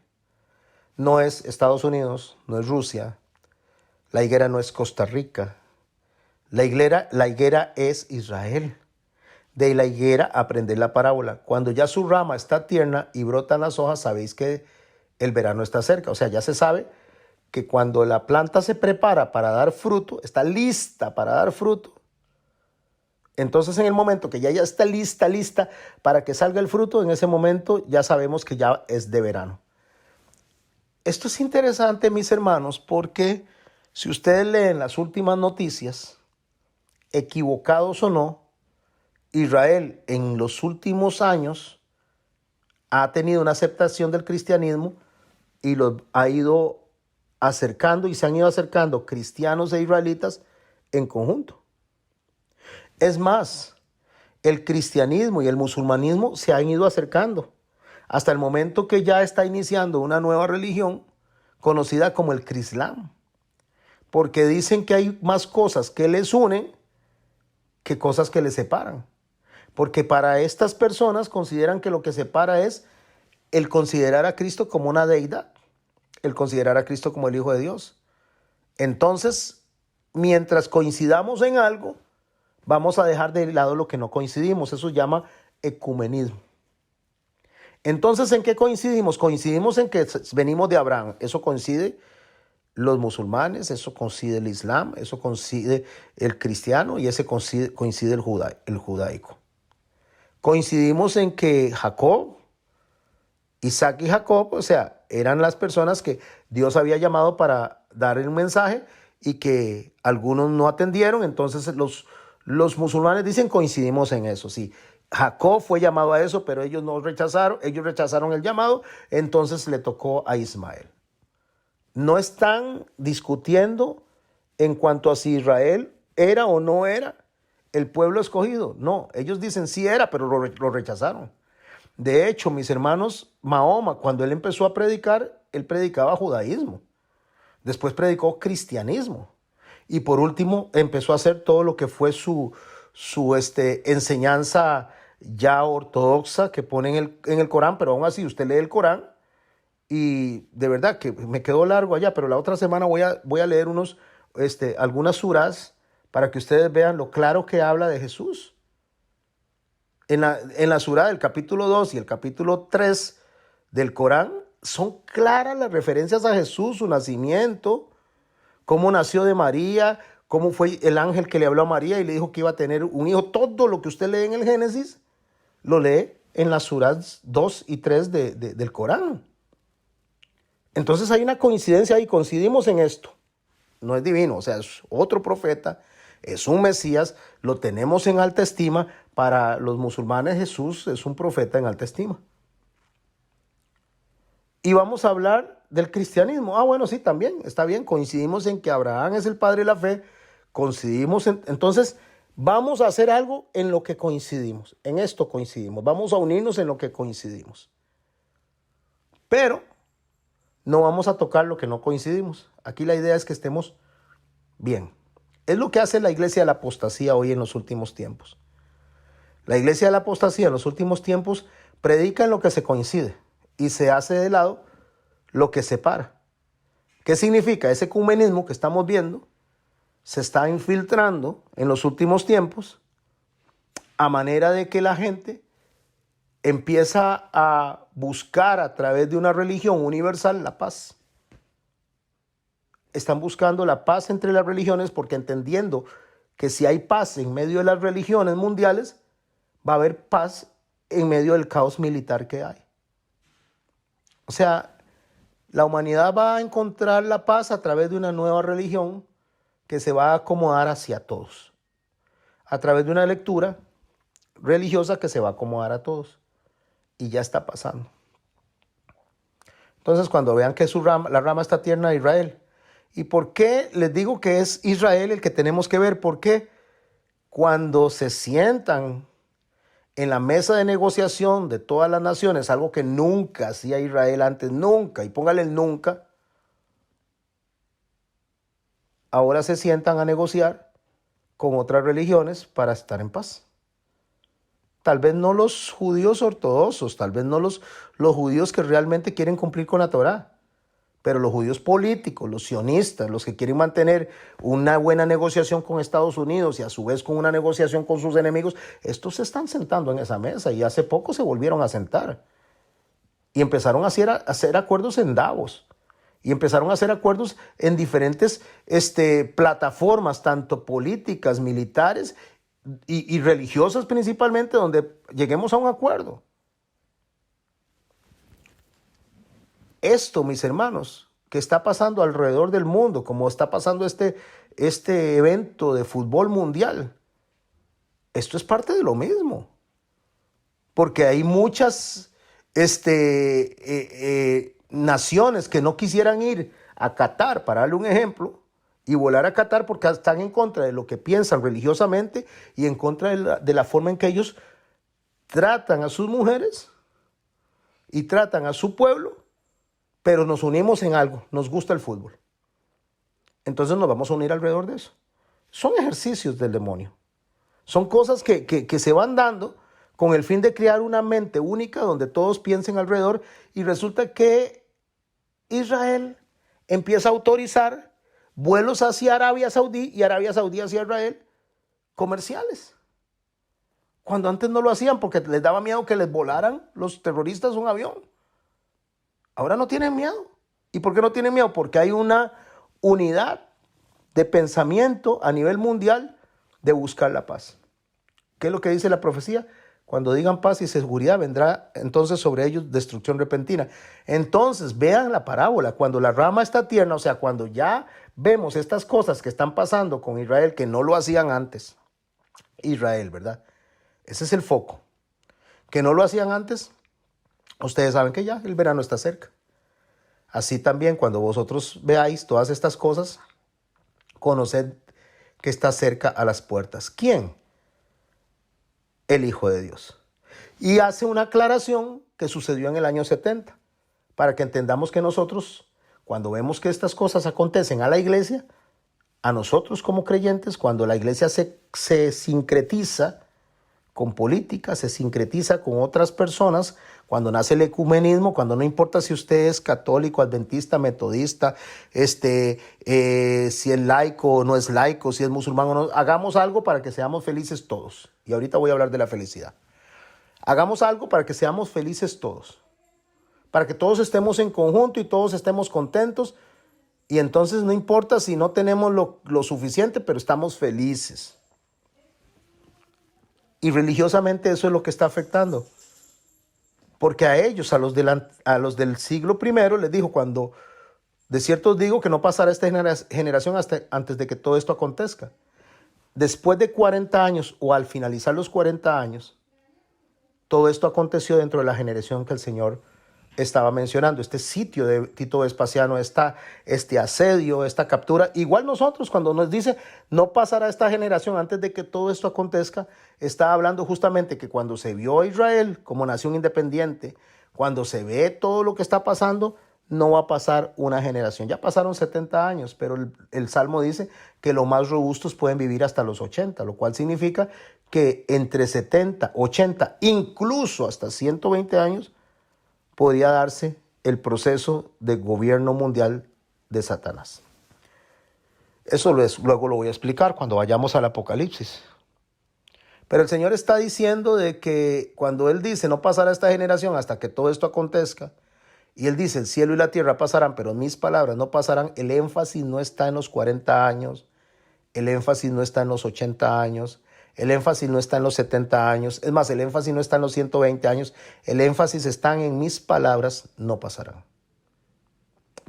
No es Estados Unidos, no es Rusia. La higuera no es Costa Rica. La higuera es Israel. De la higuera aprender la parábola. Cuando ya su rama está tierna y brotan las hojas, sabéis que el verano está cerca. O sea, ya se sabe que cuando la planta se prepara para dar fruto, está lista para dar fruto. Entonces, en el momento que ya está lista para que salga el fruto, en ese momento ya sabemos que ya es de verano. Esto es interesante, mis hermanos, porque si ustedes leen las últimas noticias, equivocados o no, Israel en los últimos años ha tenido una aceptación del cristianismo y los ha ido acercando y se han ido acercando cristianos e israelitas en conjunto. Es más, el cristianismo y el musulmanismo se han ido acercando hasta el momento que ya está iniciando una nueva religión conocida como el Crislam, porque dicen que hay más cosas que les unen que cosas que les separan, porque para estas personas consideran que lo que separa es el considerar a Cristo como una deidad, el considerar a Cristo como el Hijo de Dios. Entonces, mientras coincidamos en algo, vamos a dejar de lado lo que no coincidimos. Eso se llama ecumenismo. Entonces, ¿en qué coincidimos? Coincidimos en que venimos de Abraham. Eso coincide los musulmanes, eso coincide el Islam, eso coincide el cristiano y ese coincide el judaico. Coincidimos en que Jacob, Isaac y Jacob, o sea, eran las personas que Dios había llamado para dar el mensaje y que algunos no atendieron. Entonces los musulmanes dicen coincidimos en eso, sí. Jacob fue llamado a eso, pero ellos rechazaron el llamado, entonces le tocó a Ismael. No están discutiendo en cuanto a si Israel era o no era el pueblo escogido. No, ellos dicen sí era, pero lo rechazaron. De hecho, mis hermanos, Mahoma, cuando él empezó a predicar, él predicaba judaísmo. Después predicó cristianismo. Y por último, empezó a hacer todo lo que fue su enseñanza ya ortodoxa que pone en el Corán. Pero aún así, usted lee el Corán y de verdad que me quedó largo allá. Pero la otra semana voy a leer algunas surás para que ustedes vean lo claro que habla de Jesús. En la surá del capítulo 2 y el capítulo 3 del Corán son claras las referencias a Jesús, su nacimiento, cómo nació de María, cómo fue el ángel que le habló a María y le dijo que iba a tener un hijo. Todo lo que usted lee en el Génesis, lo lee en las surás 2 y 3 del Corán. Entonces hay una coincidencia ahí, coincidimos en esto. No es divino, o sea, es otro profeta, es un Mesías, lo tenemos en alta estima. Para los musulmanes Jesús es un profeta en alta estima. Y vamos a hablar del cristianismo. Bueno, sí, también, está bien, coincidimos en que Abraham es el padre de la fe, entonces vamos a hacer algo en lo que coincidimos, en esto coincidimos, vamos a unirnos en lo que coincidimos. Pero no vamos a tocar lo que no coincidimos. Aquí la idea es que estemos bien. Es lo que hace la iglesia de la apostasía hoy en los últimos tiempos. La iglesia de la apostasía en los últimos tiempos predica en lo que se coincide y se hace de lado lo que separa. ¿Qué significa? Ese ecumenismo que estamos viendo se está infiltrando en los últimos tiempos a manera de que la gente empieza a buscar a través de una religión universal la paz. Están buscando la paz entre las religiones porque entendiendo que si hay paz en medio de las religiones mundiales, va a haber paz en medio del caos militar que hay. O sea, la humanidad va a encontrar la paz a través de una nueva religión que se va a acomodar hacia todos. A través de una lectura religiosa que se va a acomodar a todos. Y ya está pasando. Entonces, cuando vean que la rama está tierna de Israel. ¿Y por qué les digo que es Israel el que tenemos que ver? Porque cuando se sientan en la mesa de negociación de todas las naciones, algo que nunca hacía Israel antes, nunca, y póngale el nunca, ahora se sientan a negociar con otras religiones para estar en paz. Tal vez no los judíos ortodoxos, tal vez no los judíos que realmente quieren cumplir con la Torá, pero los judíos políticos, los sionistas, los que quieren mantener una buena negociación con Estados Unidos y a su vez con una negociación con sus enemigos, estos se están sentando en esa mesa y hace poco se volvieron a sentar. Y empezaron a hacer acuerdos en Davos. Y empezaron a hacer acuerdos en diferentes plataformas, tanto políticas, militares y religiosas principalmente, donde lleguemos a un acuerdo. Esto, mis hermanos, que está pasando alrededor del mundo, como está pasando este evento de fútbol mundial, esto es parte de lo mismo. Porque hay muchas naciones que no quisieran ir a Qatar, para darle un ejemplo, y volar a Qatar porque están en contra de lo que piensan religiosamente y en contra de la forma en que ellos tratan a sus mujeres y tratan a su pueblo. Pero nos unimos en algo, nos gusta el fútbol. Entonces nos vamos a unir alrededor de eso. Son ejercicios del demonio. Son cosas que se van dando con el fin de crear una mente única donde todos piensen alrededor y resulta que Israel empieza a autorizar vuelos hacia Arabia Saudí y Arabia Saudí hacia Israel comerciales. Cuando antes no lo hacían porque les daba miedo que les volaran los terroristas un avión. Ahora no tienen miedo. ¿Y por qué no tienen miedo? Porque hay una unidad de pensamiento a nivel mundial de buscar la paz. ¿Qué es lo que dice la profecía? Cuando digan paz y seguridad, vendrá entonces sobre ellos destrucción repentina. Entonces, vean la parábola. Cuando la rama está tierna, o sea, cuando ya vemos estas cosas que están pasando con Israel, que no lo hacían antes. Israel, ¿verdad? Ese es el foco. Que no lo hacían antes, ustedes saben que ya el verano está cerca. Así también, cuando vosotros veáis todas estas cosas, conoced que está cerca a las puertas. ¿Quién? El Hijo de Dios. Y hace una aclaración que sucedió en el año 70, para que entendamos que nosotros, cuando vemos que estas cosas acontecen a la iglesia, a nosotros como creyentes, cuando la iglesia se sincretiza con política, se sincretiza con otras personas, cuando nace el ecumenismo, cuando no importa si usted es católico, adventista, metodista, si es laico o no es laico, si es musulmán o no, hagamos algo para que seamos felices todos. Y ahorita voy a hablar de la felicidad. Hagamos algo para que seamos felices todos, para que todos estemos en conjunto y todos estemos contentos. Y entonces no importa si no tenemos lo suficiente, pero estamos felices. Y religiosamente eso es lo que está afectando. Porque a ellos, a los del siglo primero, les dijo, cuando de cierto os digo que no pasará esta generación hasta antes de que todo esto acontezca. Después de 40 años o al finalizar los 40 años, todo esto aconteció dentro de la generación que el Señor estaba mencionando, este sitio de Tito Vespasiano, este asedio, esta captura. Igual nosotros, cuando nos dice no pasará esta generación antes de que todo esto acontezca, está hablando justamente que cuando se vio a Israel como nación independiente, cuando se ve todo lo que está pasando, no va a pasar una generación. Ya pasaron 70 años, pero el Salmo dice que los más robustos pueden vivir hasta los 80, lo cual significa que entre 70, 80, incluso hasta 120 años, podría darse el proceso de gobierno mundial de Satanás. Eso luego lo voy a explicar cuando vayamos al Apocalipsis. Pero el Señor está diciendo de que cuando Él dice no pasará esta generación hasta que todo esto acontezca, y Él dice el cielo y la tierra pasarán, pero mis palabras no pasarán, el énfasis no está en los 40 años, el énfasis no está en los 80 años, el énfasis no está en los 70 años, es más, el énfasis no está en los 120 años, el énfasis está en mis palabras no pasarán.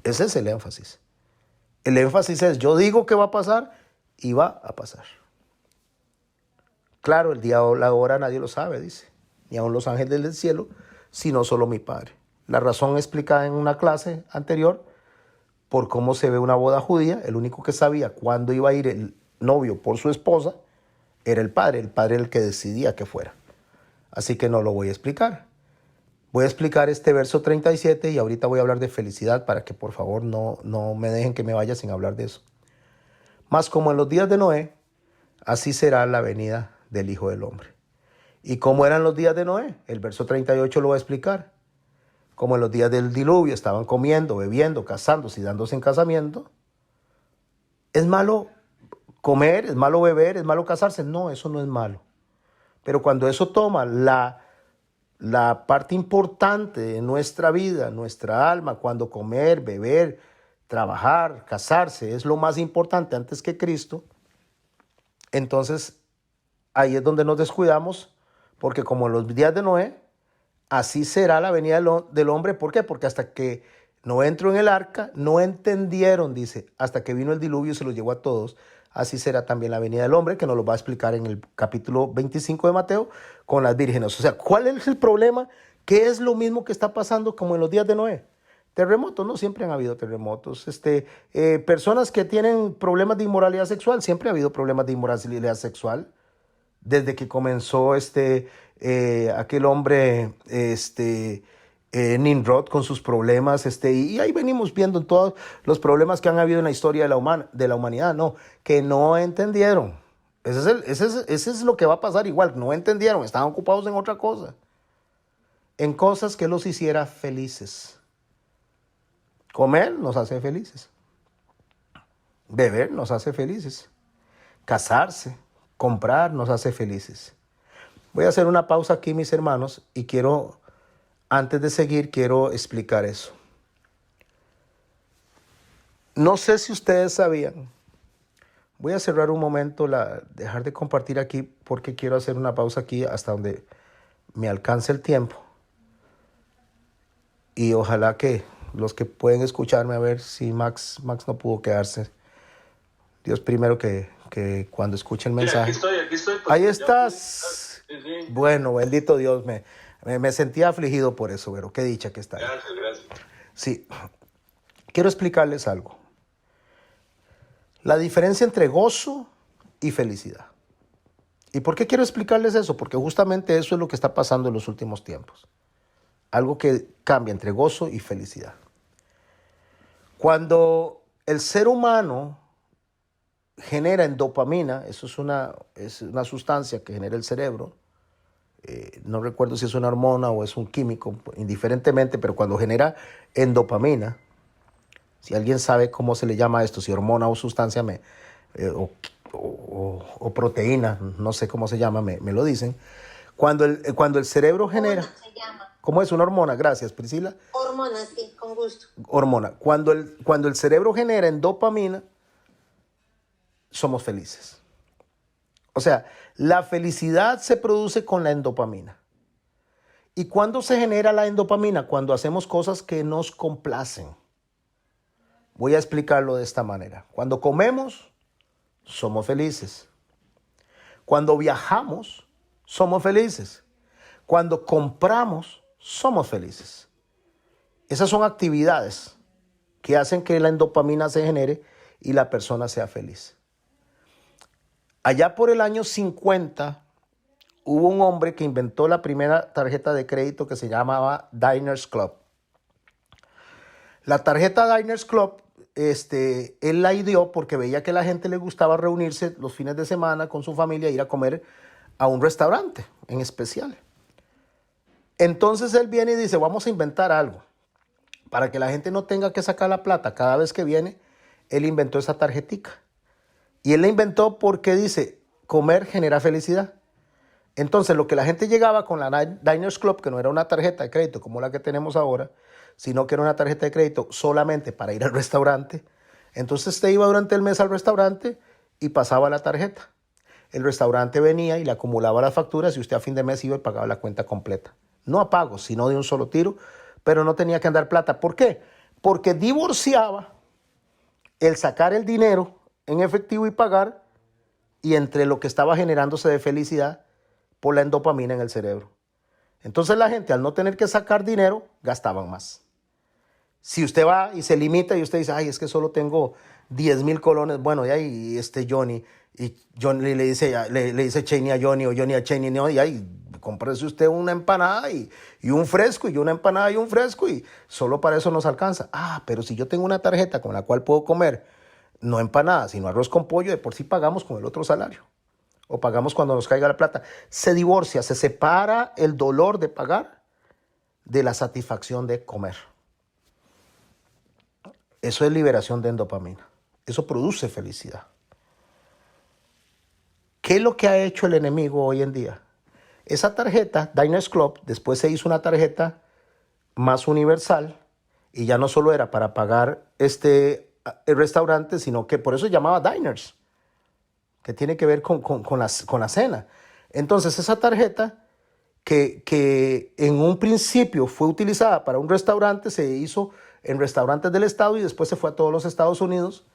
Ese es el énfasis. El énfasis es, yo digo que va a pasar y va a pasar. Claro, el día o la hora nadie lo sabe, dice, ni aun los ángeles del cielo, sino solo mi Padre. La razón explicada en una clase anterior, por cómo se ve una boda judía, el único que sabía cuándo iba a ir el novio por su esposa, era el padre el que decidía que fuera. Así que no lo voy a explicar. Voy a explicar este verso 37 y ahorita voy a hablar de felicidad para que por favor no me dejen que me vaya sin hablar de eso. Mas como en los días de Noé, así será la venida del Hijo del Hombre. ¿Y cómo eran los días de Noé? El verso 38 lo va a explicar. Como en los días del diluvio estaban comiendo, bebiendo, casándose y dándose en casamiento. ¿Es malo comer? ¿Es malo beber? ¿Es malo casarse? No, eso no es malo. Pero cuando eso toma la parte importante de nuestra vida, nuestra alma, cuando comer, beber, trabajar, casarse es lo más importante antes que Cristo, entonces ahí es donde nos descuidamos, porque como en los días de Noé, así será la venida del hombre. ¿Por qué? Porque hasta que no entró en el arca, no entendieron, dice, hasta que vino el diluvio y se los llevó a todos. Así será también la venida del hombre, que nos lo va a explicar en el capítulo 25 de Mateo, con las vírgenes. O sea, ¿cuál es el problema? ¿Qué es lo mismo que está pasando como en los días de Noé? Terremotos, no siempre han habido terremotos. Personas que tienen problemas de inmoralidad sexual, siempre ha habido problemas de inmoralidad sexual. Desde que comenzó aquel hombre, Nimrod con sus problemas, y ahí venimos viendo en todos los problemas que han habido en la historia de la humanidad, no, que no entendieron. Ese es lo que va a pasar igual, no entendieron, estaban ocupados en otra cosa, en cosas que los hiciera felices. Comer nos hace felices, beber nos hace felices, casarse, comprar nos hace felices. Voy a hacer una pausa aquí, mis hermanos, y antes de seguir, quiero explicar eso. No sé si ustedes sabían. Voy a cerrar un momento, dejar de compartir aquí porque quiero hacer una pausa aquí hasta donde me alcance el tiempo y ojalá que los que pueden escucharme, a ver si Max no pudo quedarse. Dios primero que cuando escuche el mensaje. Mira, aquí estoy. Ahí estás. Sí, sí. Bueno, bendito Dios, me sentía afligido por eso, pero qué dicha que está ahí. Gracias. Sí, quiero explicarles algo. La diferencia entre gozo y felicidad. ¿Y por qué quiero explicarles eso? Porque justamente eso es lo que está pasando en los últimos tiempos. Algo que cambia entre gozo y felicidad. Cuando el ser humano genera dopamina, eso es una sustancia que genera el cerebro, no recuerdo si es una hormona o es un químico, indiferentemente, pero cuando genera endopamina, si alguien sabe cómo se le llama esto, si hormona o sustancia o proteína, no sé cómo se llama, me lo dicen. Cuando el cerebro genera... Se llama. ¿Cómo es una hormona? Gracias, Priscila. Hormona, sí, con gusto. Hormona. Cuando el cerebro genera endopamina, somos felices. O sea, la felicidad se produce con la endopamina. ¿Y cuándo se genera la endopamina? Cuando hacemos cosas que nos complacen. Voy a explicarlo de esta manera. Cuando comemos, somos felices. Cuando viajamos, somos felices. Cuando compramos, somos felices. Esas son actividades que hacen que la endopamina se genere y la persona sea feliz. Allá por el año 50 hubo un hombre que inventó la primera tarjeta de crédito que se llamaba Diners Club. La tarjeta Diners Club, él la ideó porque veía que a la gente le gustaba reunirse los fines de semana con su familia e ir a comer a un restaurante en especial. Entonces él viene y dice, vamos a inventar algo. Para que la gente no tenga que sacar la plata cada vez que viene, él inventó esa tarjetica. Y él la inventó porque dice, comer genera felicidad. Entonces, lo que la gente llegaba con la Diners Club, que no era una tarjeta de crédito como la que tenemos ahora, sino que era una tarjeta de crédito solamente para ir al restaurante. Entonces, usted iba durante el mes al restaurante y pasaba la tarjeta. El restaurante venía y le acumulaba las facturas y usted a fin de mes iba y pagaba la cuenta completa. No a pagos, sino de un solo tiro, pero no tenía que andar plata. ¿Por qué? Porque divorciaba el sacar el dinero en efectivo y pagar y entre lo que estaba generándose de felicidad por la endopamina en el cerebro. Entonces la gente al no tener que sacar dinero, gastaban más. Si usted va y se limita y usted dice, ay, es que solo tengo 10,000 colones, bueno, y ahí Johnny, y Johnny le dice Cheney a Johnny o Johnny a Cheney, no, y ahí cómprese usted una empanada y un fresco, y una empanada y un fresco, y solo para eso nos alcanza. Ah, pero si yo tengo una tarjeta con la cual puedo comer, no empanadas, sino arroz con pollo, de por sí pagamos con el otro salario. O pagamos cuando nos caiga la plata. Se divorcia, se separa el dolor de pagar de la satisfacción de comer. Eso es liberación de endopamina. Eso produce felicidad. ¿Qué es lo que ha hecho el enemigo hoy en día? Esa tarjeta, Diners Club, después se hizo una tarjeta más universal y ya no solo era para pagar el restaurante, sino que por eso se llamaba Diners, que tiene que ver con la cena. Entonces esa tarjeta que en un principio fue utilizada para un restaurante, se hizo en restaurantes del estado y después se fue a todos los Estados Unidos.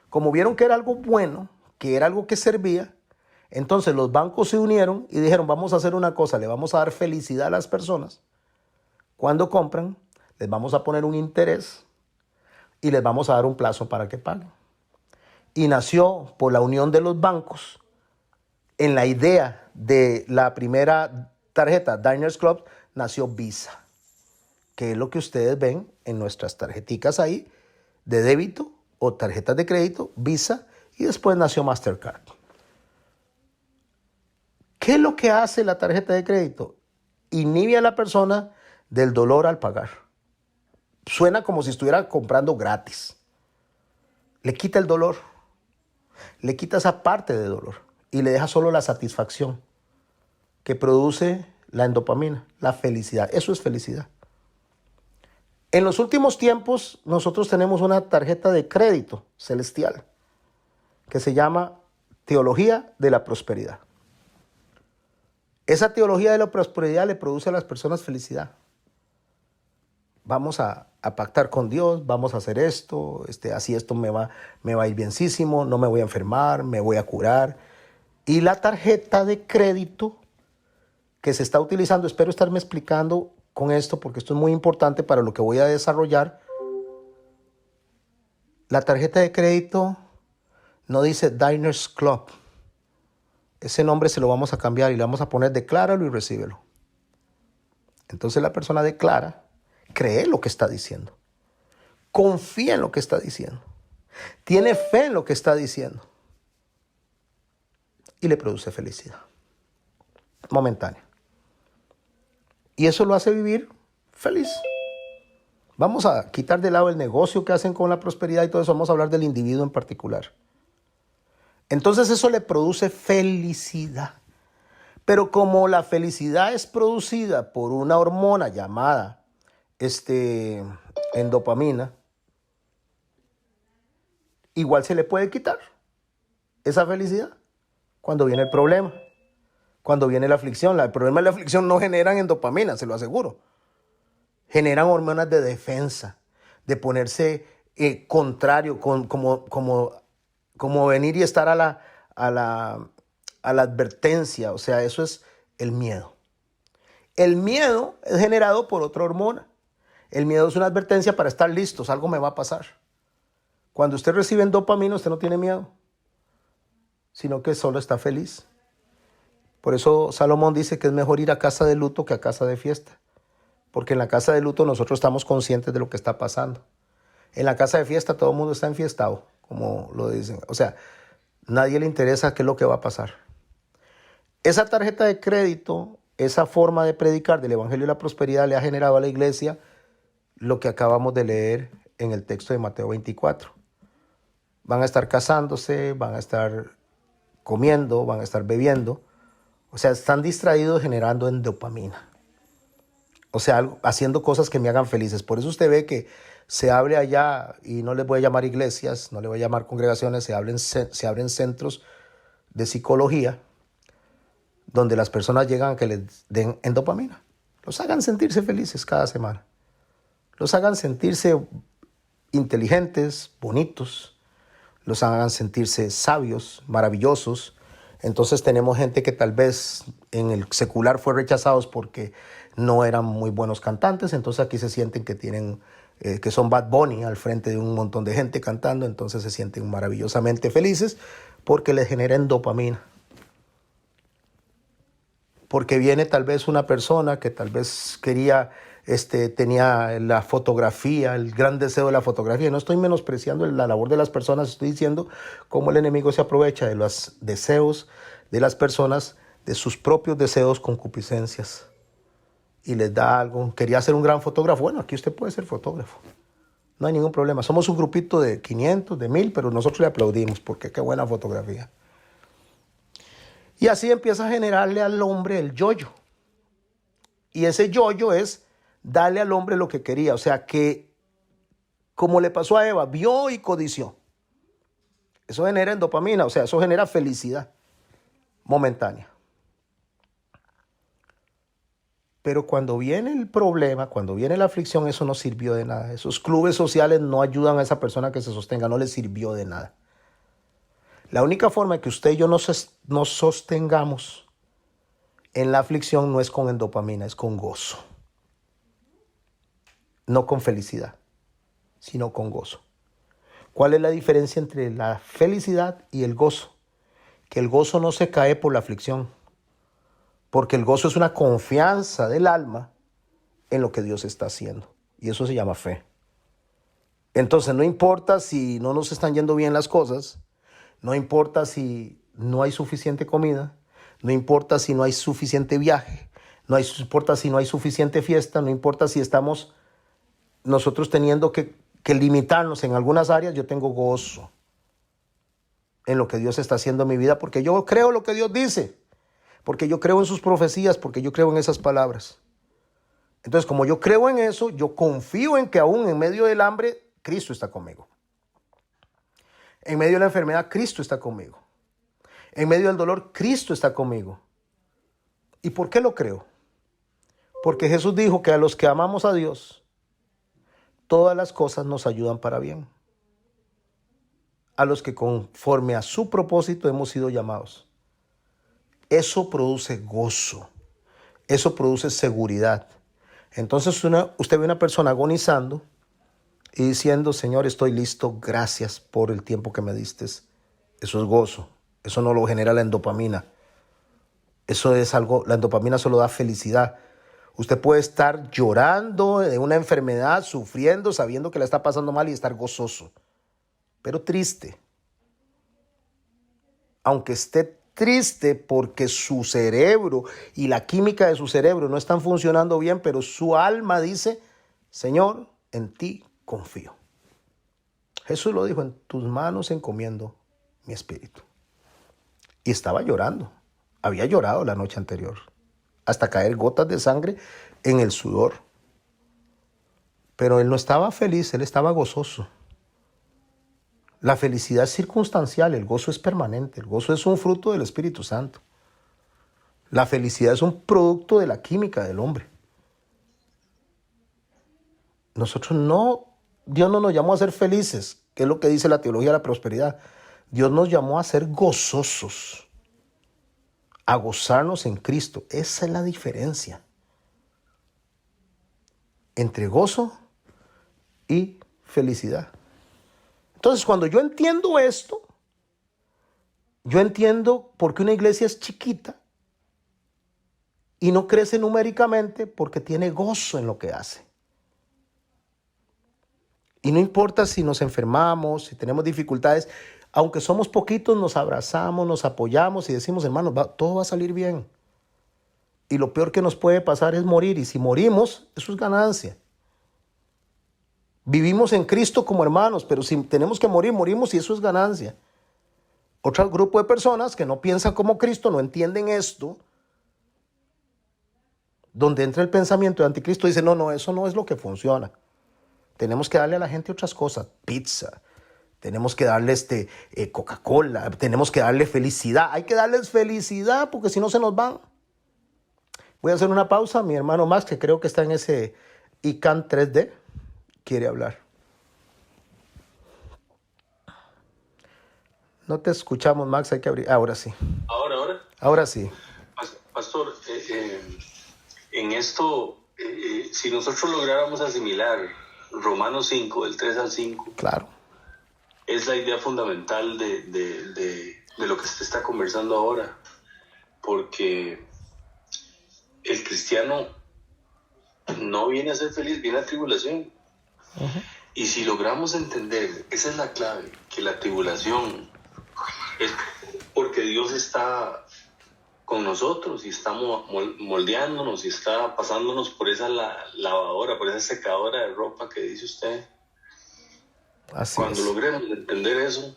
Como vieron que era algo bueno, que era algo que servía, entonces los bancos se unieron y dijeron, vamos a hacer una cosa, le vamos a dar felicidad a las personas. Cuando compran, les vamos a poner un interés y les vamos a dar un plazo para que paguen. Y nació por la unión de los bancos en la idea de la primera tarjeta Diners Club, nació Visa, que es lo que ustedes ven en nuestras tarjeticas ahí de débito o tarjetas de crédito, Visa, y después nació Mastercard. ¿Qué es lo que hace la tarjeta de crédito? Inhibe a la persona del dolor al pagar. Suena como si estuviera comprando gratis. Le quita el dolor. Le quita esa parte de dolor y le deja solo la satisfacción que produce la endopamina, la felicidad. Eso es felicidad. En los últimos tiempos nosotros tenemos una tarjeta de crédito celestial que se llama Teología de la Prosperidad. Esa teología de la prosperidad le produce a las personas felicidad. Vamos a pactar con Dios, vamos a hacer esto, así esto me va a ir bienísimo, no me voy a enfermar, me voy a curar. Y la tarjeta de crédito que se está utilizando, espero estarme explicando con esto porque esto es muy importante para lo que voy a desarrollar. La tarjeta de crédito no dice Diners Club. Ese nombre se lo vamos a cambiar y le vamos a poner decláralo y recíbelo. Entonces la persona declara, cree lo que está diciendo, confía en lo que está diciendo, tiene fe en lo que está diciendo y le produce felicidad momentánea. Y eso lo hace vivir feliz. Vamos a quitar de lado el negocio que hacen con la prosperidad y todo eso. Vamos a hablar del individuo en particular. Entonces eso le produce felicidad. Pero como la felicidad es producida por una hormona llamada endopamina, igual se le puede quitar esa felicidad cuando viene el problema. Cuando viene la aflicción, el problema de la aflicción no generan endopamina, se lo aseguro. Generan hormonas de defensa, de ponerse contrario, como venir y estar a la advertencia. O sea, eso es el miedo. El miedo es generado por otra hormona. El miedo es una advertencia para estar listos, algo me va a pasar. Cuando usted recibe endopamina, usted no tiene miedo, sino que solo está feliz. Por eso Salomón dice que es mejor ir a casa de luto que a casa de fiesta. Porque en la casa de luto nosotros estamos conscientes de lo que está pasando. En la casa de fiesta todo el mundo está enfiestado, como lo dicen. O sea, nadie le interesa qué es lo que va a pasar. Esa tarjeta de crédito, esa forma de predicar del Evangelio de la Prosperidad le ha generado a la iglesia lo que acabamos de leer en el texto de Mateo 24. Van a estar casándose, van a estar comiendo, van a estar bebiendo. O sea, están distraídos generando endopamina. O sea, haciendo cosas que me hagan felices. Por eso usted ve que se abre allá, y no les voy a llamar iglesias, no les voy a llamar congregaciones, se abren centros de psicología donde las personas llegan a que les den endopamina. Los hagan sentirse felices cada semana. Los hagan sentirse inteligentes, bonitos. Los hagan sentirse sabios, maravillosos. Entonces tenemos gente que tal vez en el secular fue rechazados porque no eran muy buenos cantantes. Entonces aquí se sienten que tienen, que son Bad Bunny al frente de un montón de gente cantando. Entonces se sienten maravillosamente felices porque les genera endopamina. Porque viene tal vez una persona que tal vez tenía la fotografía, el gran deseo de la fotografía. No estoy menospreciando la labor de las personas, estoy diciendo cómo el enemigo se aprovecha de los deseos de las personas, de sus propios deseos, concupiscencias, y les da algo. Quería ser un gran fotógrafo. Bueno, aquí usted puede ser fotógrafo. No hay ningún problema. Somos un grupito de 500, de 1000, pero nosotros le aplaudimos porque qué buena fotografía. Y así empieza a generarle al hombre el yo-yo. Y ese yo-yo es darle al hombre lo que quería. O sea, que como le pasó a Eva, vio y codició. Eso genera endopamina, o sea, eso genera felicidad momentánea. Pero cuando viene el problema, cuando viene la aflicción, eso no sirvió de nada. Esos clubes sociales no ayudan a esa persona que se sostenga, no le sirvió de nada. La única forma que usted y yo nos sostengamos en la aflicción no es con endopamina, es con gozo. No con felicidad, sino con gozo. ¿Cuál es la diferencia entre la felicidad y el gozo? Que el gozo no se cae por la aflicción, porque el gozo es una confianza del alma en lo que Dios está haciendo. Y eso se llama fe. Entonces no importa si no nos están yendo bien las cosas, no importa si no hay suficiente comida, no importa si no hay suficiente viaje, no importa si no hay suficiente fiesta, no importa si estamos nosotros teniendo que limitarnos en algunas áreas. Yo tengo gozo en lo que Dios está haciendo en mi vida, porque yo creo lo que Dios dice, porque yo creo en sus profecías, porque yo creo en esas palabras. Entonces, como yo creo en eso, yo confío en que aún en medio del hambre, Cristo está conmigo. En medio de la enfermedad, Cristo está conmigo. En medio del dolor, Cristo está conmigo. ¿Y por qué lo creo? Porque Jesús dijo que a los que amamos a Dios, todas las cosas nos ayudan para bien. A los que conforme a su propósito hemos sido llamados. Eso produce gozo. Eso produce seguridad. Entonces usted ve una persona agonizando y diciendo, Señor, estoy listo, gracias por el tiempo que me diste. Eso es gozo. Eso no lo genera la endopamina. Eso es algo, la endopamina solo da felicidad. Usted puede estar llorando de una enfermedad, sufriendo, sabiendo que la está pasando mal y estar gozoso, pero triste. Aunque esté triste porque su cerebro y la química de su cerebro no están funcionando bien, pero su alma dice, Señor, en ti confío. Jesús lo dijo, en tus manos encomiendo mi espíritu. Y estaba llorando. Había llorado la noche anterior, hasta caer gotas de sangre en el sudor. Pero él no estaba feliz, él estaba gozoso. La felicidad es circunstancial, el gozo es permanente, el gozo es un fruto del Espíritu Santo. La felicidad es un producto de la química del hombre. Dios no nos llamó a ser felices, que es lo que dice la teología de la prosperidad. Dios nos llamó a ser gozosos, a gozarnos en Cristo. Esa es la diferencia entre gozo y felicidad. Entonces, cuando yo entiendo esto, yo entiendo por qué una iglesia es chiquita y no crece numéricamente, porque tiene gozo en lo que hace. Y no importa si nos enfermamos, si tenemos dificultades, aunque somos poquitos, nos abrazamos, nos apoyamos y decimos, hermanos, todo va a salir bien. Y lo peor que nos puede pasar es morir. Y si morimos, eso es ganancia. Vivimos en Cristo como hermanos, pero si tenemos que morir, morimos y eso es ganancia. Otro grupo de personas que no piensan como Cristo, no entienden esto, donde entra el pensamiento de anticristo, dice, no, eso no es lo que funciona. Tenemos que darle a la gente otras cosas, pizza, tenemos que darle Coca-Cola, tenemos que darle felicidad. Hay que darles felicidad porque si no se nos van. Voy a hacer una pausa. Mi hermano Max, que creo que está en ese ICANN 3D, quiere hablar. No te escuchamos, Max, hay que abrir. Ahora sí. Ahora sí. Pastor, en esto, si nosotros lográramos asimilar Romanos 5, del 3 al 5, claro, es la idea fundamental de lo que se está conversando ahora, porque el cristiano no viene a ser feliz, viene a tribulación. Uh-huh. Y si logramos entender, esa es la clave, que la tribulación es porque Dios está con nosotros y está moldeándonos y está pasándonos por esa lavadora, por esa secadora de ropa que dice usted. Así Cuando es. logremos entender eso,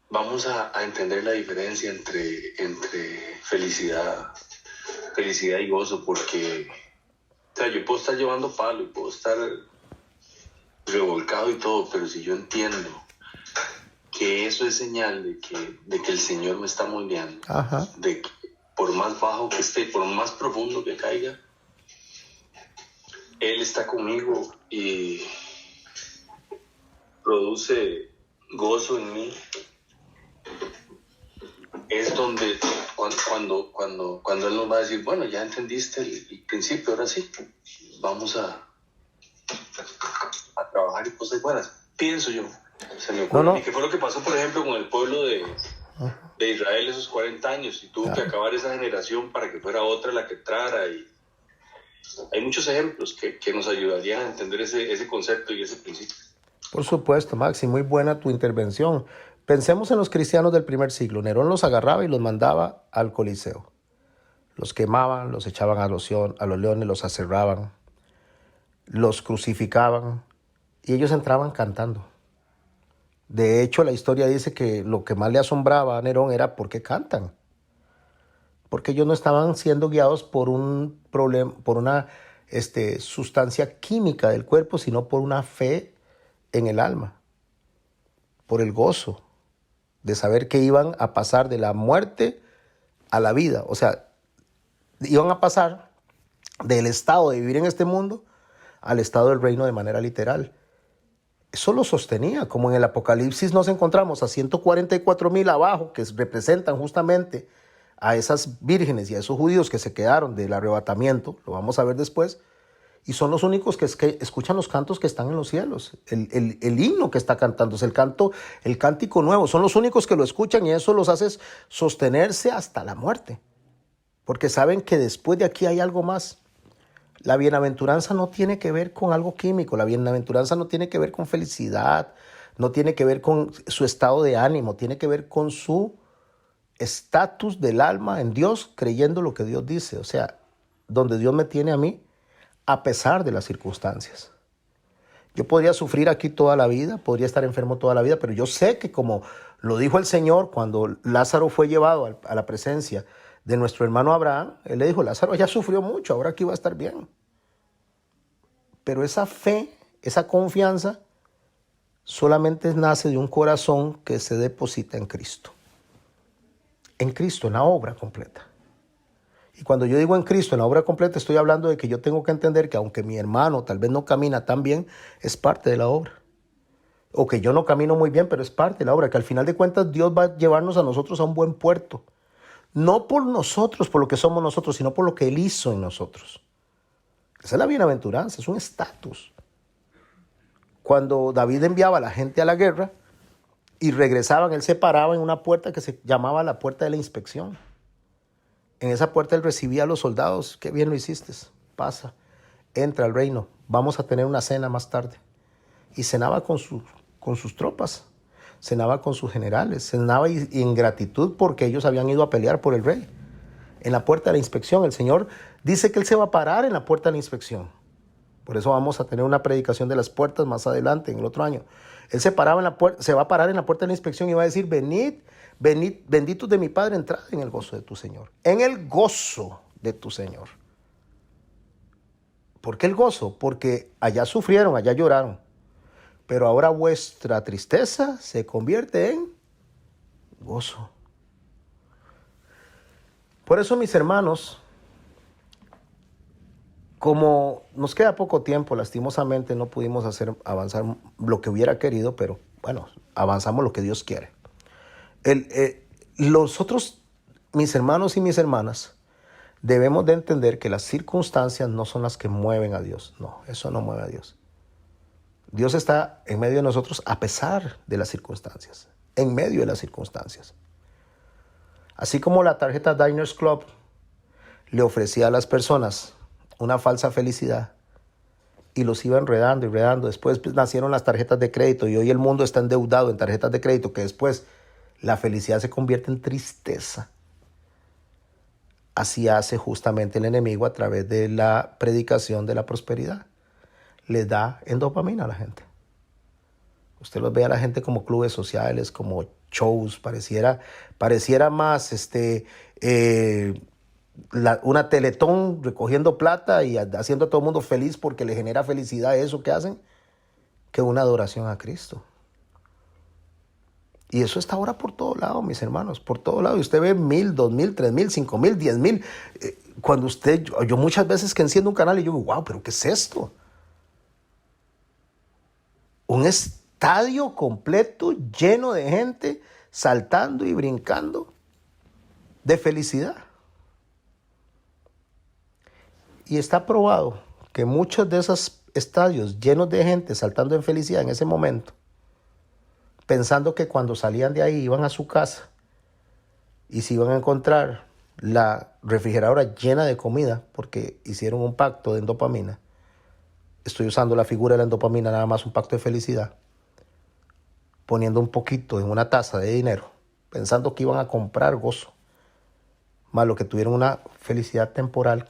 vamos a entender la diferencia entre felicidad y gozo, porque yo puedo estar llevando palo y puedo estar revolcado y todo, pero si yo entiendo que eso es señal de que el Señor me está moldeando, ajá, de que por más bajo que esté, por más profundo que caiga, Él está conmigo y produce gozo en mí, es donde cuando Él nos va a decir, bueno, ya entendiste el principio, ahora sí, vamos a trabajar y cosas buenas, pienso yo. Se me ocurre. No. ¿Y qué fue lo que pasó, por ejemplo, con el pueblo de Israel esos 40 años? Y tuvo que acabar esa generación para que fuera otra la que entrara. Y hay muchos ejemplos que nos ayudarían a entender ese concepto y ese principio. Por supuesto, Maxi, muy buena tu intervención. Pensemos en los cristianos del primer siglo. Nerón los agarraba y los mandaba al Coliseo. Los quemaban, los echaban a los leones, los aserraban, los crucificaban y ellos entraban cantando. De hecho, la historia dice que lo que más le asombraba a Nerón era por qué cantan. Porque ellos no estaban siendo guiados por un problema, por una sustancia química del cuerpo, sino por una fe en el alma, por el gozo de saber que iban a pasar de la muerte a la vida. O sea, iban a pasar del estado de vivir en este mundo al estado del reino de manera literal. Eso lo sostenía, como en el Apocalipsis nos encontramos a 144,000 abajo, que representan justamente a esas vírgenes y a esos judíos que se quedaron del arrebatamiento, lo vamos a ver después, y son los únicos que escuchan los cantos que están en los cielos, el himno que está cantando, es el cántico nuevo, son los únicos que lo escuchan y eso los hace sostenerse hasta la muerte, porque saben que después de aquí hay algo más. La bienaventuranza no tiene que ver con algo químico, la bienaventuranza no tiene que ver con felicidad, no tiene que ver con su estado de ánimo, tiene que ver con su estatus del alma en Dios, creyendo lo que Dios dice, o sea, donde Dios me tiene a mí, a pesar de las circunstancias. Yo podría sufrir aquí toda la vida, podría estar enfermo toda la vida, pero yo sé que como lo dijo el Señor cuando Lázaro fue llevado a la presencia de nuestro hermano Abraham, él le dijo, Lázaro ya sufrió mucho, ahora aquí va a estar bien. Pero esa fe, esa confianza, solamente nace de un corazón que se deposita en Cristo. En Cristo, en la obra completa. Y cuando yo digo en Cristo, en la obra completa, estoy hablando de que yo tengo que entender que aunque mi hermano tal vez no camina tan bien, es parte de la obra. O que yo no camino muy bien, pero es parte de la obra. Que al final de cuentas Dios va a llevarnos a nosotros a un buen puerto. No por nosotros, por lo que somos nosotros, sino por lo que Él hizo en nosotros. Esa es la bienaventuranza, es un estatus. Cuando David enviaba a la gente a la guerra y regresaban, él se paraba en una puerta que se llamaba la puerta de la inspección. En esa puerta él recibía a los soldados. Qué bien lo hiciste, pasa, entra al reino, vamos a tener una cena más tarde. Y cenaba con sus tropas, cenaba con sus generales, cenaba en gratitud porque ellos habían ido a pelear por el rey. En la puerta de la inspección, el Señor dice que Él se va a parar en la puerta de la inspección. Por eso vamos a tener una predicación de las puertas más adelante, en el otro año. Él se va a parar en la puerta de la inspección y va a decir, venid, benditos de mi Padre, entrad en el gozo de tu Señor. En el gozo de tu Señor. ¿Por qué el gozo? Porque allá sufrieron, allá lloraron. Pero ahora vuestra tristeza se convierte en gozo. Por eso, mis hermanos, como nos queda poco tiempo, lastimosamente no pudimos avanzar lo que hubiera querido, pero bueno, avanzamos lo que Dios quiere. Nosotros, mis hermanos y mis hermanas, debemos de entender que las circunstancias no son las que mueven a Dios. No, eso no mueve a Dios. Dios está en medio de nosotros a pesar de las circunstancias, en medio de las circunstancias. Así como la tarjeta Diners Club le ofrecía a las personas una falsa felicidad y los iba enredando y enredando. Después nacieron las tarjetas de crédito y hoy el mundo está endeudado en tarjetas de crédito, que después la felicidad se convierte en tristeza. Así hace justamente el enemigo a través de la predicación de la prosperidad. Le da dopamina a la gente. Usted los ve a la gente como clubes sociales, como shows, pareciera más una Teletón recogiendo plata y haciendo a todo el mundo feliz porque le genera felicidad eso que hacen, que una adoración a Cristo. Y eso está ahora por todo lado, mis hermanos, por todo lado. Y usted ve 1,000, 2,000, 3,000, 5,000, 10,000. Cuando yo muchas veces que enciendo un canal y yo digo, wow, pero ¿qué es esto? Un estadio completo lleno de gente saltando y brincando de felicidad. Y está probado que muchos de esos estadios llenos de gente saltando en felicidad en ese momento, pensando que cuando salían de ahí iban a su casa y se iban a encontrar la refrigeradora llena de comida porque hicieron un pacto de endopamina. Estoy usando la figura de la endopamina, nada más un pacto de felicidad, poniendo un poquito en una taza de dinero, pensando que iban a comprar gozo, más lo que tuvieron una felicidad temporal.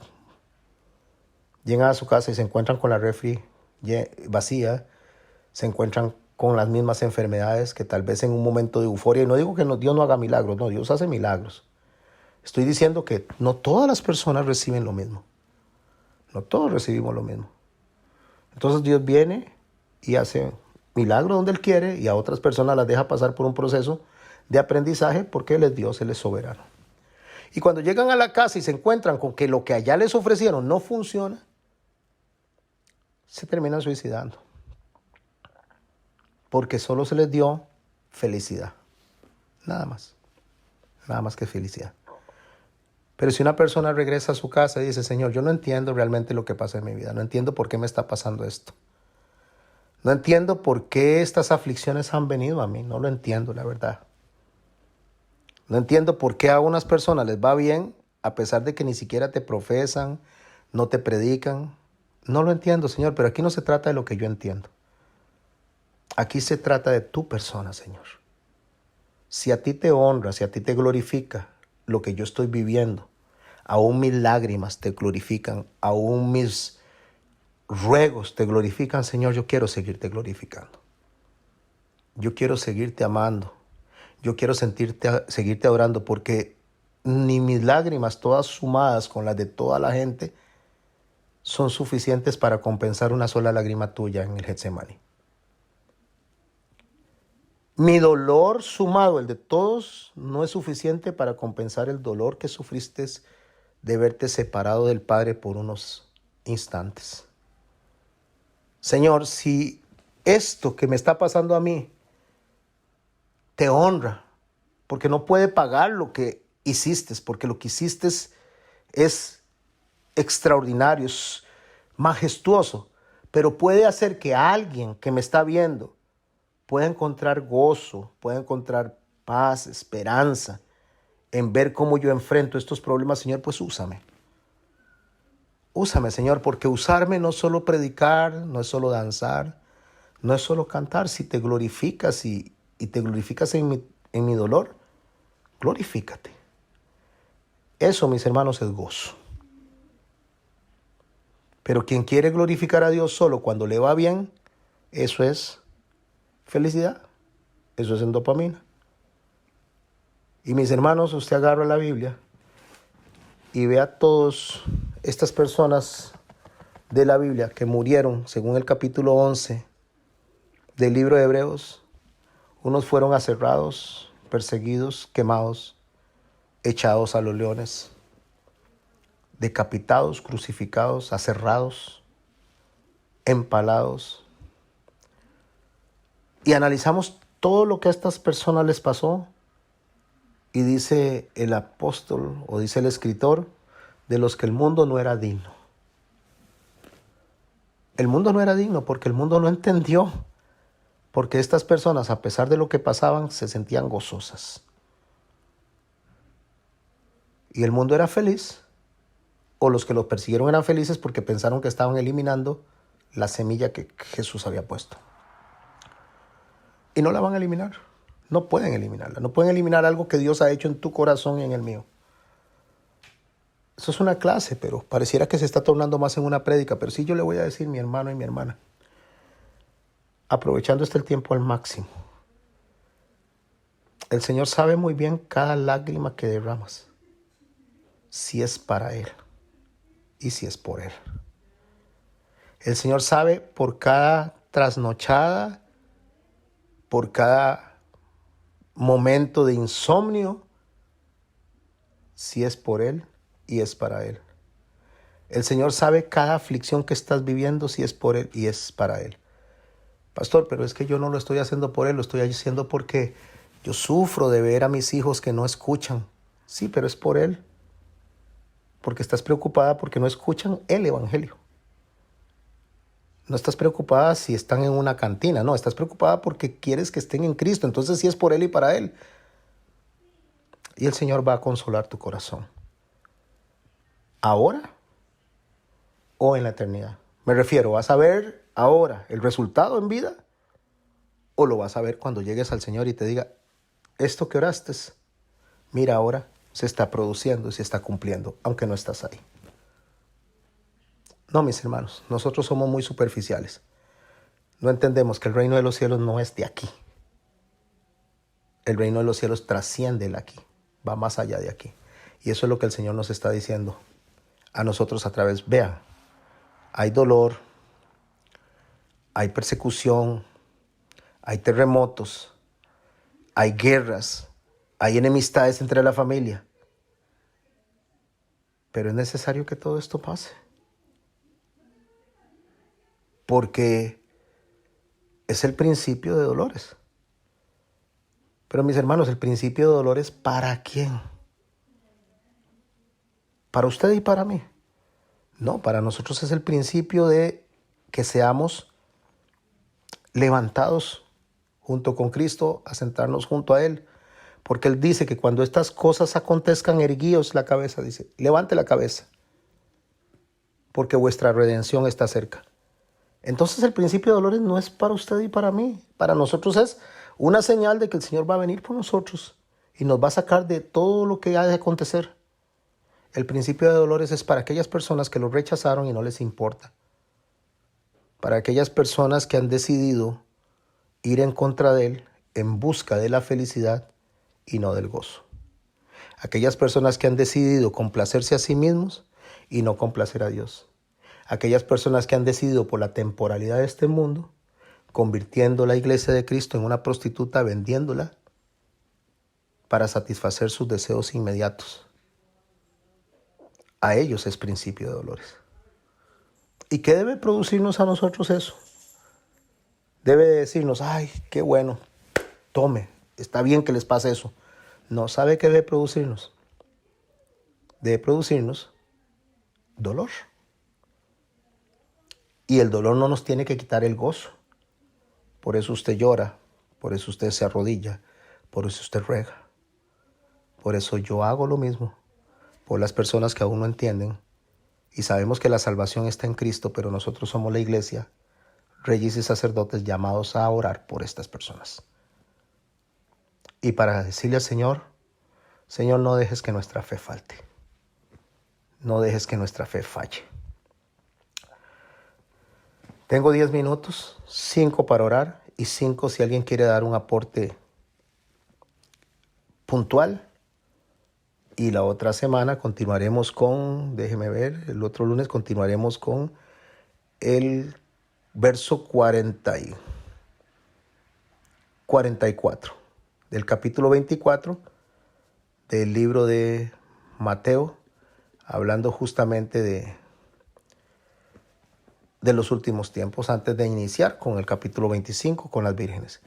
Llegan a su casa y se encuentran con la refri vacía, se encuentran con las mismas enfermedades que tal vez en un momento de euforia, y no digo que Dios no haga milagros, no, Dios hace milagros. Estoy diciendo que no todas las personas reciben lo mismo, no todos recibimos lo mismo. Entonces Dios viene y hace milagros donde Él quiere y a otras personas las deja pasar por un proceso de aprendizaje porque Él es Dios, Él es soberano. Y cuando llegan a la casa y se encuentran con que lo que allá les ofrecieron no funciona, se terminan suicidando. Porque solo se les dio felicidad. Nada más. Nada más que felicidad. Pero si una persona regresa a su casa y dice, Señor, yo no entiendo realmente lo que pasa en mi vida. No entiendo por qué me está pasando esto. No entiendo por qué estas aflicciones han venido a mí. No lo entiendo, la verdad. No entiendo por qué a unas personas les va bien a pesar de que ni siquiera te profesan, no te predican. No lo entiendo, Señor, pero aquí no se trata de lo que yo entiendo. Aquí se trata de tu persona, Señor. Si a ti te honra, si a ti te glorifica lo que yo estoy viviendo, aún mis lágrimas te glorifican, aún mis ruegos te glorifican, Señor, yo quiero seguirte glorificando. Yo quiero seguirte amando. Yo quiero seguirte adorando porque ni mis lágrimas, todas sumadas con las de toda la gente, son suficientes para compensar una sola lágrima tuya en el Getsemaní. Mi dolor sumado, el de todos, no es suficiente para compensar el dolor que sufriste de verte separado del Padre por unos instantes. Señor, si esto que me está pasando a mí te honra, porque no puede pagar lo que hiciste, porque lo que hiciste es extraordinario, es majestuoso, pero puede hacer que alguien que me está viendo pueda encontrar gozo, pueda encontrar paz, esperanza en ver cómo yo enfrento estos problemas, Señor, pues úsame. Úsame, Señor, porque usarme no es solo predicar, no es solo danzar, no es solo cantar. Si te glorificas y te glorificas en mi dolor, glorifícate. Eso, mis hermanos, es gozo. Pero quien quiere glorificar a Dios solo cuando le va bien, eso es felicidad. Eso es en dopamina. Y mis hermanos, usted agarra la Biblia y ve a todas estas personas de la Biblia que murieron, según el capítulo 11 del libro de Hebreos. Unos fueron aserrados, perseguidos, quemados, echados a los leones, decapitados, crucificados, aserrados, empalados. Y analizamos todo lo que a estas personas les pasó. Y dice el apóstol o dice el escritor de los que el mundo no era digno. El mundo no era digno porque el mundo no entendió. Porque estas personas, a pesar de lo que pasaban, se sentían gozosas. Y el mundo era feliz. O los que los persiguieron eran felices porque pensaron que estaban eliminando la semilla que Jesús había puesto. Y no la van a eliminar. No pueden eliminarla. No pueden eliminar algo que Dios ha hecho en tu corazón y en el mío. Eso es una clase, pero pareciera que se está tornando más en una prédica. Pero sí yo le voy a decir, mi hermano y mi hermana, aprovechando el tiempo al máximo. El Señor sabe muy bien cada lágrima que derramas. Si es para Él y si es por Él. El Señor sabe por cada trasnochada, por cada momento de insomnio, si es por Él y es para Él. El Señor sabe cada aflicción que estás viviendo, si es por Él y es para Él. Pastor, pero es que yo no lo estoy haciendo por Él, lo estoy haciendo porque yo sufro de ver a mis hijos que no escuchan. Sí, pero es por Él. Porque estás preocupada porque no escuchan el evangelio. No estás preocupada si están en una cantina, no, estás preocupada porque quieres que estén en Cristo. Entonces sí es por Él y para Él. Y el Señor va a consolar tu corazón. ¿Ahora o en la eternidad? Me refiero, ¿vas a ver ahora el resultado en vida? ¿O lo vas a ver cuando llegues al Señor y te diga, esto que oraste, mira ahora se está produciendo y se está cumpliendo, aunque no estás ahí? No, mis hermanos, nosotros somos muy superficiales. No entendemos que el reino de los cielos no es de aquí. El reino de los cielos trasciende el aquí, va más allá de aquí. Y eso es lo que el Señor nos está diciendo a nosotros a través. Vean, hay dolor, hay persecución, hay terremotos, hay guerras, hay enemistades entre la familia. Pero es necesario que todo esto pase. Porque es el principio de dolores. Pero mis hermanos, el principio de dolores, ¿para quién? ¿Para usted y para mí? No, para nosotros es el principio de que seamos levantados junto con Cristo, a sentarnos junto a Él. Porque Él dice que cuando estas cosas acontezcan, erguíos la cabeza, dice, levante la cabeza, porque vuestra redención está cerca. Entonces el principio de dolores no es para usted y para mí. Para nosotros es una señal de que el Señor va a venir por nosotros y nos va a sacar de todo lo que ha de acontecer. El principio de dolores es para aquellas personas que lo rechazaron y no les importa. Para aquellas personas que han decidido ir en contra de Él en busca de la felicidad y no del gozo. Aquellas personas que han decidido complacerse a sí mismos y no complacer a Dios. Aquellas personas que han decidido por la temporalidad de este mundo, convirtiendo la iglesia de Cristo en una prostituta, vendiéndola para satisfacer sus deseos inmediatos. A ellos es principio de dolores. ¿Y qué debe producirnos a nosotros eso? Debe decirnos, ay, qué bueno, tome, está bien que les pase eso. No, ¿sabe qué debe producirnos? Debe producirnos dolor. Y el dolor no nos tiene que quitar el gozo. Por eso usted llora, por eso usted se arrodilla, por eso usted ruega. Por eso yo hago lo mismo, por las personas que aún no entienden. Y sabemos que la salvación está en Cristo, pero nosotros somos la iglesia, reyes y sacerdotes llamados a orar por estas personas. Y para decirle al Señor, Señor, no dejes que nuestra fe falte. No dejes que nuestra fe falle. Tengo 10 minutos, 5 para orar y 5 si alguien quiere dar un aporte puntual. Y la otra semana continuaremos con, déjeme ver, el otro lunes continuaremos con el verso 44 del capítulo 24 del libro de Mateo, hablando justamente de los últimos tiempos, antes de iniciar con el capítulo 25 con las vírgenes.